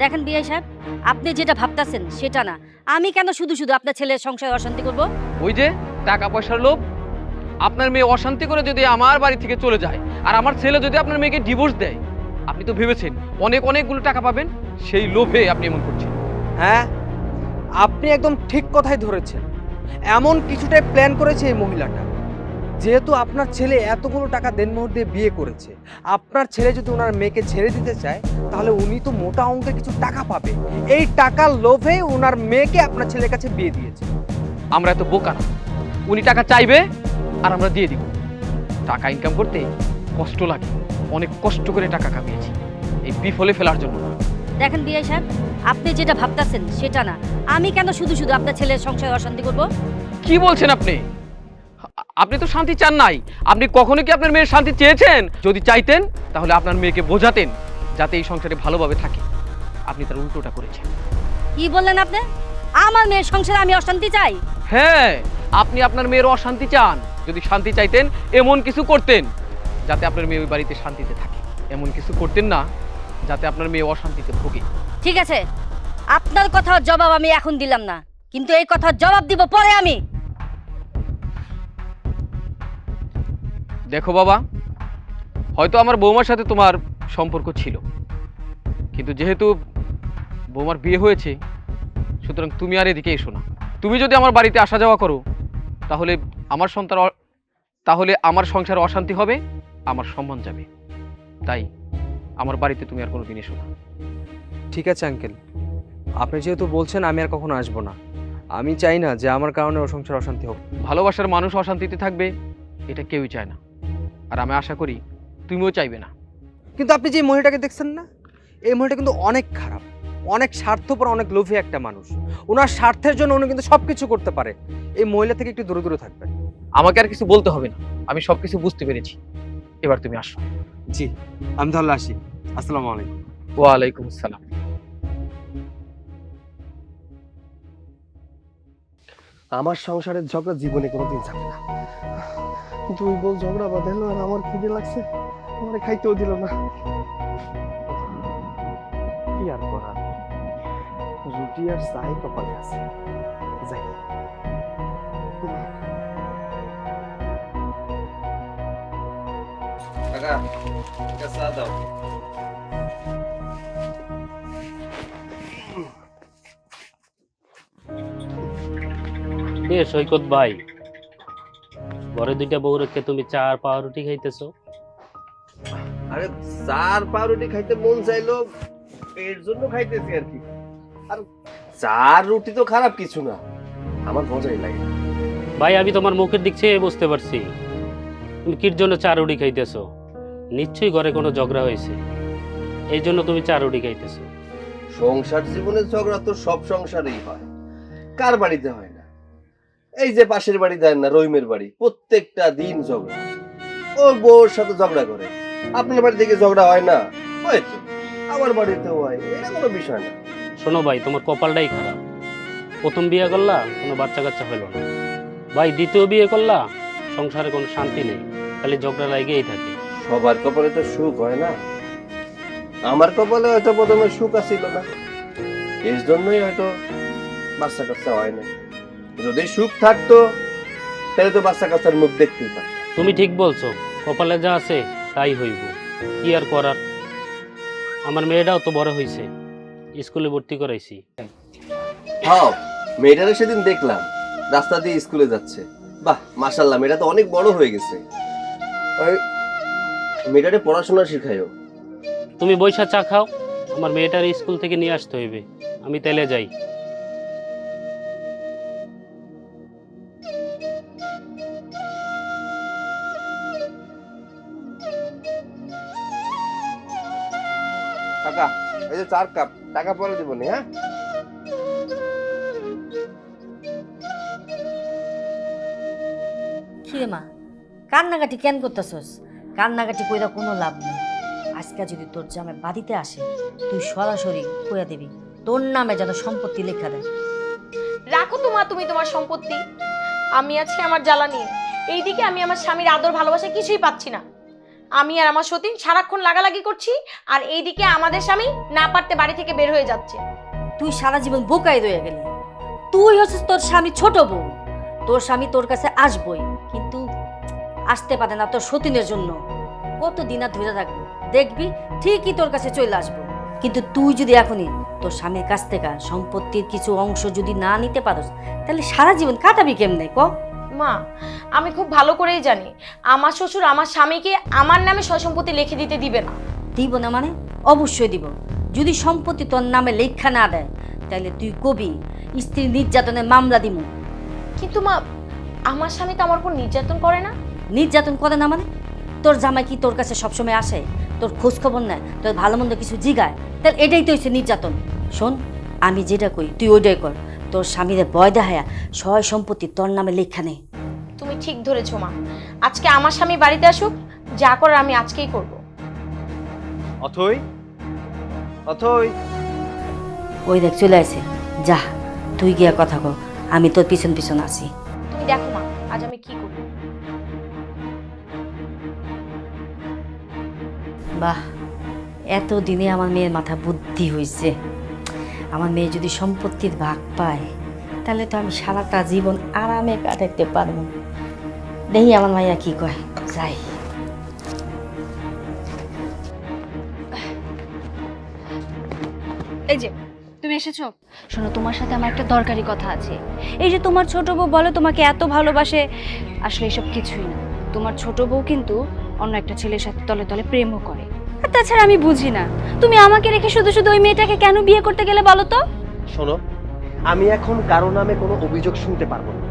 দেখেন বিআই সাহেব, আপনি যেটা ভাবতেছেন সেটা না। আমি কেন শুধু শুধু আপনার ছেলের সংসার অশান্তি করব? ওই যে টাকা পয়সার লোভ, আপনার মেয়ে অশান্তি করে যদি আমার বাড়ি থেকে চলে যায়, আর আমার ছেলে যদি আপনার মেয়েকে ডিভোর্স দেয়, আপনি তো ভেবেছেন অনেকগুলো টাকা পাবেন, সেই লোভে আপনি এমন করছেন। হ্যাঁ, আপনি একদম ঠিক কথাই ধরেছেন। এমন কিছুটাই প্ল্যান করেছে এই মহিলাটা। যেহেতু আপনার ছেলে এতগুলো টাকা দেনমোহর দিয়ে বিয়ে করেছে, আপনার ছেলে যদি ওনার মেয়েকে ছেড়ে দিতে চায় তাহলে উনি তো মোটা অঙ্কের কিছু টাকা পাবে। এই টাকার লোভে ওনার মেয়েকে আপনার ছেলের কাছে বিয়ে দিয়েছে। আমরা এত বোকা না, উনি টাকা চাইবে আর আমরা দিয়ে দিব। টাকা ইনকাম করতে কষ্ট লাগে, অনেক কষ্ট করে টাকা কামিয়েছি, এই বিফলে ফেলার জন্য না। দেখেন বিআই সাহেব, আপনি যেটা ভাবতেছেন সেটা না। আমি কেন শুধু শুধু আপনার ছেলের সংসার অশান্তি করব? কি বলছেন আপনি? আপনি তো শান্তি চান নাই। আপনি কখনো কি আপনার মেয়ের শান্তি চেয়েছেন? যদি চাইতেন তাহলে আপনার মেয়েকে বোঝাতেন যাতে এই সংসারে ভালোভাবে থাকে। আপনি তার উল্টোটা করেছেন। কি বললেন আপনি? আমার মেয়ের সংসারে আমি অশান্তি চাই? হ্যাঁ, আপনি আপনার মেয়ের অশান্তি চান। যদি শান্তি চাইতেন এমন কিছু করতেন যাতে আপনার মেয়ে ওই বাড়িতে শান্তিতে থাকে। এমন কিছু করতেন না যাতে আপনার মেয়ে অশান্তিতে ভোগে। ঠিক আছে, আপনার কথার জবাব আমি এখন দিলাম না, কিন্তু এই কথার জবাব দিব পরে আমি। দেখো বাবা, হয়তো আমার বৌমার সাথে তোমার সম্পর্ক ছিল, কিন্তু যেহেতু বৌমার বিয়ে হয়েছে, সুতরাং তুমি আর এদিকে এসো না। তুমি যদি আমার বাড়িতে আসা যাওয়া করো তাহলে আমার সংসারে অশান্তি হবে, আমার সম্মান যাবে। তাই আমার বাড়িতে তুমি আর কোনোদিন এসো না। ঠিক আছে আঙ্কেল, আপনি যেহেতু বলছেন আমি আর কখনো আসবো না। আমি চাই না যে আমার কারণে ওর সংসার অশান্তি হোক। ভালোবাসার মানুষ অশান্তিতে থাকবে এটা কেউই চায় না, আর আমি আশা করি তুমিও চাইবে না। কিন্তু আপনি যে মহিলাটাকে দেখছেন না, এই মহিলাটা কিন্তু অনেক খারাপ, অনেক স্বার্থপর, অনেক লোভী একটা মানুষ। ওনার স্বার্থের জন্য উনি কিন্তু সবকিছু করতে পারে। এই মহিলা থেকে একটু দূরে দূরে থাকবেন। আমাকে আর কিছু বলতে হবে না, আমি সবকিছু বুঝতে পেরেছি। এবার তুমি আসো। জি, আমি তাহলে আসি। আসসালামু আলাইকুম। ওয়ালাইকুম আসসালাম। আমার সংসারের ঝগড়া জীবনে কোনোদিন যাবে না। দুই বউ ঝগড়া বাঁধালো আর আমার খিদে লাগছে, আমার খাইতেও দিল না। কি আর করার, রুটি আর চাই কপালে আছে। যাই কাকা, চা দাও। সৈকত ভাই, ঘরে দুইটা বউ রেখে তুমি চা আর পাউরুটি খাইতেছো? আরে চার পাউরুটি খাইতে মন চাইলো, এর জন্য খাইতেছি আর কি। আর চার রুটি তো খারাপ কিছু না, আমার মজাই লাগে। ভাই, আমি তোমার মুখের দিক চেয়ে বুঝতে পারছি তুমি কির জন্য চা রুটি খাইতেছো। নিশ্চয়ই ঘরে কোনো ঝগড়া হয়েছে, এই জন্য তুমি চা রুটি খাইতেছো। সংসার জীবনের ঝগড়া তো সব সংসারেই হয়, কার বাড়িতে হয় না? এই যে পাশের বাড়ি দেন না, রহিমের বাড়ি, প্রত্যেকটা দিন ঝগড়া। ও বউর সাথে ঝগড়া করে, আপনার বাড়ি থেকে ঝগড়া হয় না? হয়তো আমার বাড়িতেও হয়, এটা কোনো বিষয় না। শোনো ভাই, তোমার কপালটাই খারাপ। প্রথম বিয়ে করলা, কোনো বাচ্চা কাচ্চা হইল না। ভাই, দ্বিতীয় বিয়ে করলা, সংসারে কোনো শান্তি নেই, খালি ঝগড়া লাগেই থাকে। সবার কপালে তো সুখ হয় না, আমার কপালে হয়তো প্রথমে সুখ আসছিল না, এর জন্যই হয়তো বাচ্চা কাচ্চা হয় না। যদি সুখ থাকতো তাহলে তো বাচ্চা কাচ্চার মুখ দেখতেই পারতাম। তুমি ঠিক বলছো, কপালে যা আছে তাই হইব, কি আর করার। আমার মেয়েটাও তো বড় হয়েছে, স্কুলে ভর্তি করাইছি। হ্যাঁ, মেয়েটারে সেদিন দেখলাম রাস্তা দিয়ে স্কুলে যাচ্ছে। বাহ, মাশাআল্লাহ, মেয়েটা তো অনেক বড় হয়ে গেছে। ওই মেয়েটারে পড়াশোনা শিখাইও। তুমি বৈশা চা খাও, আমার মেয়েটার স্কুল থেকে নিয়ে আসতে হইবে। আমি তেলে যাই। কাকা, এই যে 4 কাপ, টাকা পরে দিব নি। হ্যাঁ, কি রে মা, কান্নাকাটি কেন করতেছস? কান্নাকাটি কইরা কোনো লাভ নেই। আজকে যদি তোর জামাই বাড়িতে আসে, তুই সরাসরি কইয়া দিবি তোর নামে যেন সম্পত্তি লেখা দেয়। রাখো তো মা তুমি তোমার সম্পত্তি, আমি আছি আমার জ্বালানি। এইদিকে আমি আমার স্বামীর আদর ভালোবাসা কিছুই পাচ্ছি না। আমি আর আমার সতীন সারাক্ষণ লাগালাগি করছি, আর এইদিকে আমাদের স্বামী না পারতে বাড়ি থেকে বের হয়ে যাচ্ছে। তুই সারা জীবন বোকাই রয়ে গেলি। তুই হচ্ছিস তোর স্বামী ছোট বউ। তোর স্বামী তোর কাছে আসবই, কিন্তু আসতে পারে না তোর সতীনের জন্য। কতদিন আর ধরে রাখবো, দেখবি ঠিকই তোর কাছে চলে আসবো। কিন্তু তুই যদি এখনই তোর স্বামীর কাছ থেকে সম্পত্তির কিছু অংশ যদি না নিতে পারস, তাহলে সারা জীবন কাটাবি কেমনে ক? মা, আমি খুব ভালো করেই জানি আমার শ্বশুর আমার স্বামীকে আমার নামে সয় সম্পত্তি লিখে দিতে দিবে না। দিব না মানে? অবশ্যই দিব। যদি সম্পত্তি তোর নামে লেখা না দেয়, তাহলে তুই কবি স্ত্রী নির্যাতনের মামলা দিমু। কিন্তু মা, আমার স্বামী তো আমার উপর নির্যাতন করে না। নির্যাতন করে না মানে? তোর জামাই কি তোর কাছে সবসময় আসে, তোর খোঁজ খবর নেয়, তোর ভালো মন্দ কিছু জিগায়? তাহলে এটাই তো হচ্ছে নির্যাতন। শোন, আমি যেটা কই তুই ওইটাই কর। তোর স্বামীরে ভয় দেখায়া সয় সম্পত্তি তোর নামে লেখা নেই। তুমি ঠিক ধরেছো মা, আজকে আমার স্বামী বাড়িতে আসুক, যা করার আমি আজকেই করব। অথই, অথই, ওই দেখ চলে আসে, যা তুই গিয়া কথা কর, আমি তোর পিছন পিছন আছি। তুমি দেখো মা আজ আমি কি করব। বাহ, এতদিনে আমার মেয়ের মাথা বুদ্ধি হয়েছে। আমার মেয়ে যদি সম্পত্তির ভাগ পায় তাহলে তো আমি সারাটা জীবন আরামে কাটাতে পারবো। দেখি আমার মাইয়া কি কয়, যাই। এই যে তুমি এসেছো, শোনো তোমার সাথে আমার একটা দরকারি কথা আছে। এই যে তোমার ছোট বউ বলে তোমাকে এত ভালোবাসে, আসলে এসব কিছুই না। তোমার ছোট বউ কিন্তু অন্য একটা ছেলের সাথে তলে তলে প্রেমও করে। আর তাছাড়া আমি বুঝি না তুমি আমাকে রেখে শুধু শুধু ওই মেয়েটাকে কেন বিয়ে করতে গেলে বলো তো? শোনো, আমি এখন কারো নামে কোনো অভিযোগ শুনতে পারবো না।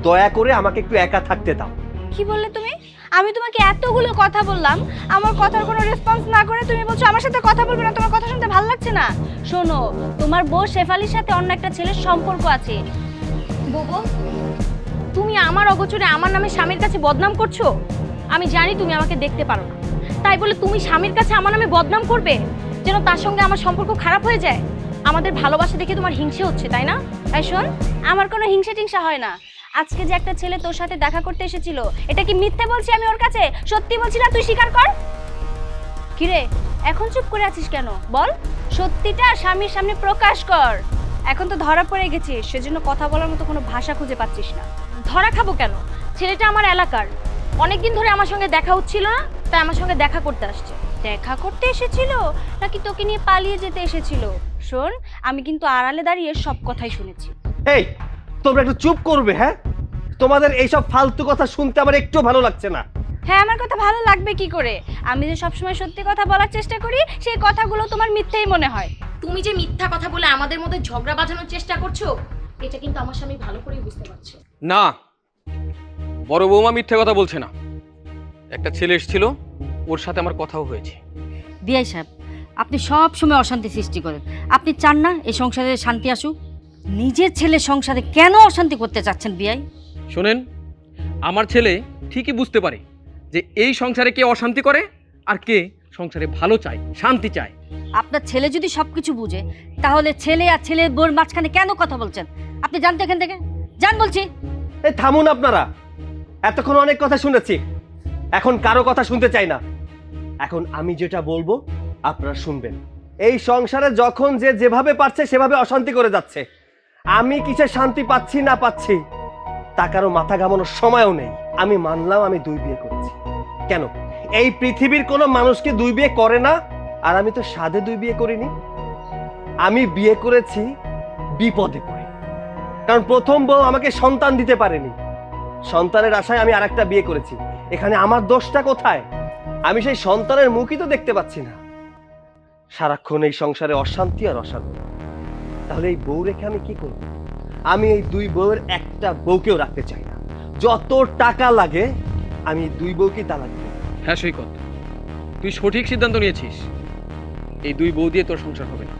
দয়া করে আমাকে একটু একা থাকতে দাও। কি বললে তুমি? আমি তোমাকে এতগুলো কথা বললাম, আমার কথার কোনো রেসপন্স না করে তুমি বলছো আমার সাথে কথা বলবে না, তোমার কথা শুনতে ভালো লাগছে না। শোনো, তোমার বউ শেফালির সাথে অন্য একটা ছেলের সম্পর্ক আছে। বুবু, তুমি আমার অগোচরে আমার নামে স্বামীর কাছে বদনাম করছো। আমি জানি তুমি আমাকে দেখতে পারো না, তাই বলে তুমি স্বামীর কাছে আমার নামে বদনাম করবে যেন তার সঙ্গে আমার সম্পর্ক খারাপ হয়ে যায়। আমাদের ভালোবাসা দেখে তোমার হিংসে হচ্ছে, তাই না? তাই শোন, আমার কোনো হিংসা টিংসা হয় না। আজকে যে একটা ছেলে তোর সাথে দেখা করতে এসেছিল, এটা কি মিথ্যে বলছি আমি ওর কাছে? সত্যি বলছি না, তুই স্বীকার কর। কিরে এখন চুপ করে আছিস কেন? বল, সত্যিটা স্বামীর সামনে প্রকাশ কর। এখন তো ধরা পড়ে গেছিস, সেজন্য কথা বলার মতো কোনো ভাষা খুঁজে পাচ্ছিস না। ধরা খাবো কেন? ছেলেটা আমার এলাকার, অনেকদিন ধরে আমার সঙ্গে দেখা হচ্ছিল না, তাই আমার সঙ্গে দেখা করতে আসছে। দেখা করতে এসেছিল নাকি তোকে নিয়ে পালিয়ে যেতে এসেছিল? শোন, আমি কিন্তু আড়ালে দাঁড়িয়ে সব কথাই শুনেছি। এই, তোমরা একটু চুপ করবে? হ্যাঁ, তোমাদের এইসব ফালতু কথা শুনতে আমার একটু ভালো লাগছে না। হ্যাঁ, আমার কথা ভালো লাগবে কি করে? আমি যে সবসময় সত্যি কথা বলার চেষ্টা করি, সেই কথাগুলো তোমার মিথ্যেই মনে হয়। তুমি যে মিথ্যা কথা বলে আমাদের মধ্যে ঝগড়া বাঁধানোর চেষ্টা করছো, এটা কিন্তু আমার স্বামী ভালো করেই বুঝতে পারছে। না, বড় বৌমা মিথ্যে কথা বলছে না। একটা ছেলে এসেছিল, ওর সাথে আমার কথাও হয়েছে। বিআই সাহেব, আপনি সব সময় অশান্তি সৃষ্টি করেন। আপনি চান না এই সংসারে শান্তি আসুক? নিজের ছেলে সংসারে কেন অশান্তি করতে চাচ্ছেন বিআই? শোনেন, আমার ছেলে ঠিকই বুঝতে পারে যে এই সংসারে কে অশান্তি করে আর কে সংসারে ভালো চায়, শান্তি চায়। আপনার ছেলে যদি সবকিছু বুঝে, তাহলে ছেলে আর ছেলের বোর মাঝখানে কেন কথা বলছেন? আপনি জানতে এখান থেকে জান বলছি। এই থামুন আপনারা, এতক্ষণ অনেক কথা শুনেছি, এখন কারো কথা শুনতে চাই না। এখন আমি যেটা বলবো আপনারা শুনবেন। এই সংসারে যখন যে যেভাবে পারছে সেভাবে অশান্তি করে যাচ্ছে। আমি কিসে শান্তি পাচ্ছি না পাচ্ছি তা কারো মাথা ঘামানোর সময়ও নেই। আমি মানলাম আমি 2 বিয়ে করেছি, কেন এই পৃথিবীর কোনো মানুষকে 2 বিয়ে করে না? আর আমি তো সাধে 2 বিয়ে করিনি, আমি বিয়ে করেছি বিপদে পড়ে। কারণ প্রথম বউ আমাকে সন্তান দিতে পারেনি, সন্তানের আশায় আমি আরেকটা বিয়ে করেছি। এখানে আমার দোষটা কোথায়? আমি সেই সন্তানের মুখই তো দেখতে পাচ্ছি না। সারাক্ষণ এই সংসারে অশান্তি আর অশান্তি। তাহলে এই বউ রেখে আমি কি করব? আমি এই 2 বউয়ের একটা বউকেও রাখতে চাই না। যত টাকা লাগে আমি 2 বউকেই তালাক দেব। হ্যাঁ সৈকত, তুই সঠিক সিদ্ধান্ত নিয়েছিস। এই 2 বউ দিয়ে তোর সংসার হবে না।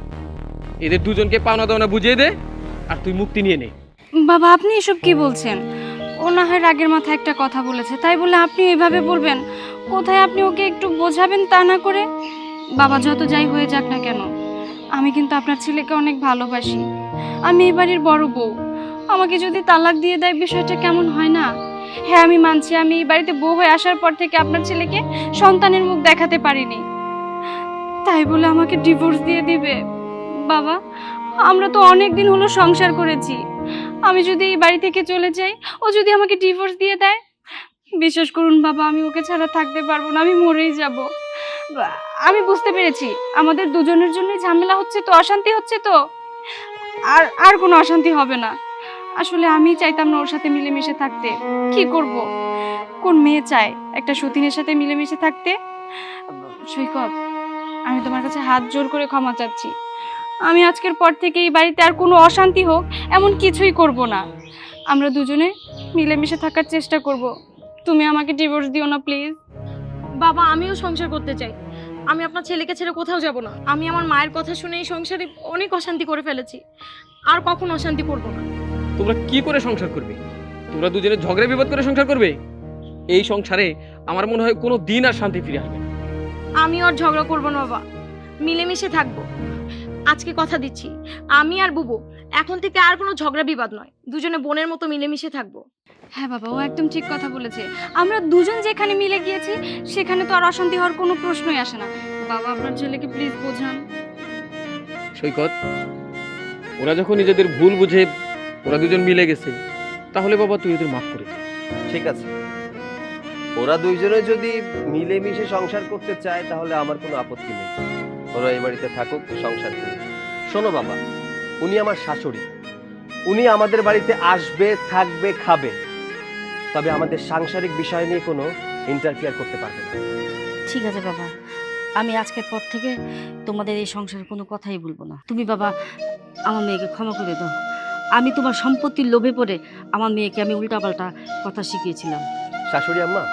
এদের দুজনকে পাওনা দাওনা বুঝিয়ে দে আর তুই মুক্তি নিয়ে নে। বাবা, আপনি এসব কি বলছেন? ও না হয় রাগের মাথায় একটা কথা বলেছে, তাই বলে আপনি এভাবে বলবেন? কোথায় আপনি ওকে একটু বোঝাবেন তা না করে? বাবা, যত যাই হয়ে যাক না কেন, আমি কিন্তু আপনার ছেলেকে অনেক ভালোবাসি। আমি এই বাড়ির বড় বউ, আমাকে যদি তালাক দিয়ে দেয় বিষয়টা কেমন হয় না? হ্যাঁ, আমি মানছি আমি এই বাড়িতে বউ হয়ে আসার পর থেকে আপনার ছেলেকে সন্তানের মুখ দেখাতে পারিনি, তাই বলে আমাকে ডিভোর্স দিয়ে দিবে? বাবা, আমরা তো অনেক দিন হলো সংসার করেছি, আমি যদি এই বাড়ি থেকে চলে যাই, ও যদি আমাকে ডিভোর্স দিয়ে দেয়, বিশ্বাস করুন বাবা, আমি ওকে ছাড়া থাকতে পারবো না, আমি মরেই যাব। আমি বুঝতে পেরেছি আমাদের দুজনের জন্য ঝামেলা হচ্ছে তো, অশান্তি হচ্ছে তো, আর কোনো অশান্তি হবে না। আসলে আমি চাইতাম না ওর সাথে মিলেমিশে থাকতে, কি করব? কোন মেয়ে চায় একটা সতীনের সাথে মিলেমিশে থাকতে? সৈকত, আমি তোমার কাছে হাত জোর করে ক্ষমা চাচ্ছি। আমি আজকের পর থেকে এই বাড়িতে আর কোনো অশান্তি হোক এমন কিছুই করব না। আমরা দুজনে মিলেমিশে থাকার চেষ্টা করব। তুমি আমাকে ডিভোর্স দিও না প্লিজ। বাবা, আমিও সংসার করতে চাই। আমি আপনার ছেলেকে ছেড়ে কোথাও যাব না। আমি আমার মায়ের কথা শুনে এই সংসারে অনেক অশান্তি করে ফেলেছি, আর কখনো অশান্তি করব না। তোমরা কি করে সংসার করবে? তোমরা দুজনে ঝগড়া বিবাদ করে সংসার করবে? এই সংসারে আমার মনে হয় কোনো দিন আর শান্তি ফিরে আসবে না। আমি আর ঝগড়া করব না বাবা, মিলেমিশে থাকবো। আজকে কথা দিচ্ছি, আমি আর বুবু এখন থেকে আর কোনো ঝগড়া বিবাদ নয়, দুজনে বোনের মতো মিলেমিশে থাকবো। হ্যাঁ বাবা, ও একদম ঠিক কথা বলেছে। আমরা দুজন যেখানে মিলে গিয়েছি সেখানে তো আর অশান্তি হওয়ার কোনো প্রশ্নই আসে না। বাবা, আপনার ছেলেকে প্লিজ বোঝান। সৈকত, ওরা যখন নিজেদের ভুল বুঝে ওরা দুজন মিলে গেছে, তাহলে বাবা তুই ওদের মাফ করে দে। ঠিক আছে, ওরা দুইজনে যদি মিলেমিশে সংসার করতে চায় তাহলে আমার কোনো আপত্তি নেই। ওরা এই বাড়িতে থাকুক, সংসার করুক। শোনো বাবা, উনি আমার শাশুড়ি, উনি আমাদের বাড়িতে আসবে, থাকবে, খাবে, তবে আমাদের সাংসারিক বিষয় নিয়ে কোনো ইন্টারফেয়ার করতে পারবে না। ঠিক আছে বাবা, আমি আজকের পর থেকে তোমাদের এই সংসারের কোনো কথাই বলবো না। তুমি বাবা আমার মেয়েকে ক্ষমা করে দাও। আমি তোমার সম্পত্তির লোভে পড়ে আমার মেয়েকে আমি উল্টাপাল্টা কথা শিখিয়েছিলাম। শাশুড়ি আম্মা,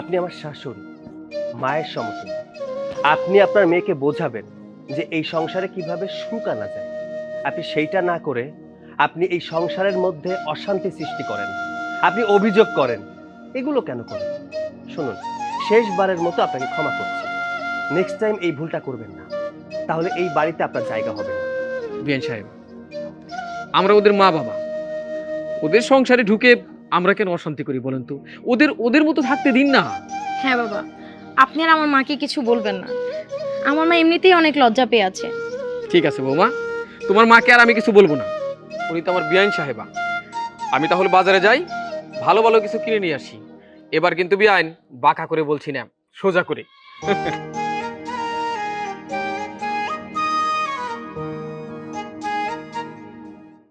আপনি আমার শাশুড়ি, মায়ের সমতুল্য। আপনি আপনার মেয়েকে বোঝাবেন যে এই সংসারে কিভাবে সুখ আনা যায়। আপনি সেইটা না করে আপনি এই সংসারের মধ্যে অশান্তি সৃষ্টি করেন, আপনি অভিযোগ করেন। এগুলো কেন করেন? শুনুন, শেষবারের মতো আপনাকে ক্ষমা করছি, নেক্সট টাইম এই ভুলটা করবেন না, তাহলে এই বাড়িতে আপনার জায়গা হবে না। বিয়ান সাহেব, আমরা ওদের মা বাবা, ওদের সংসারে ঢুকে আমরা কেন অশান্তি করি বলেন তো? ওদের ওদের মতো থাকতে দিন না। হ্যাঁ বাবা, আপনি আর আমার মাকে কিছু বলবেন না, আমার মা এমনিতেই অনেক লজ্জা পেয়ে আছে। ঠিক আছে বৌমা, তোমার মাকে আর আমি কিছু বলবো না, উনি তো আমার বিয়ান সাহেবা। আমি তাহলে বাজারে যাই, ভালো ভালো কিছু কিনে নিয়ে আসি। এবার কিন্তু বিয়ান বাঁকা করে বলছি না, সোজা করে।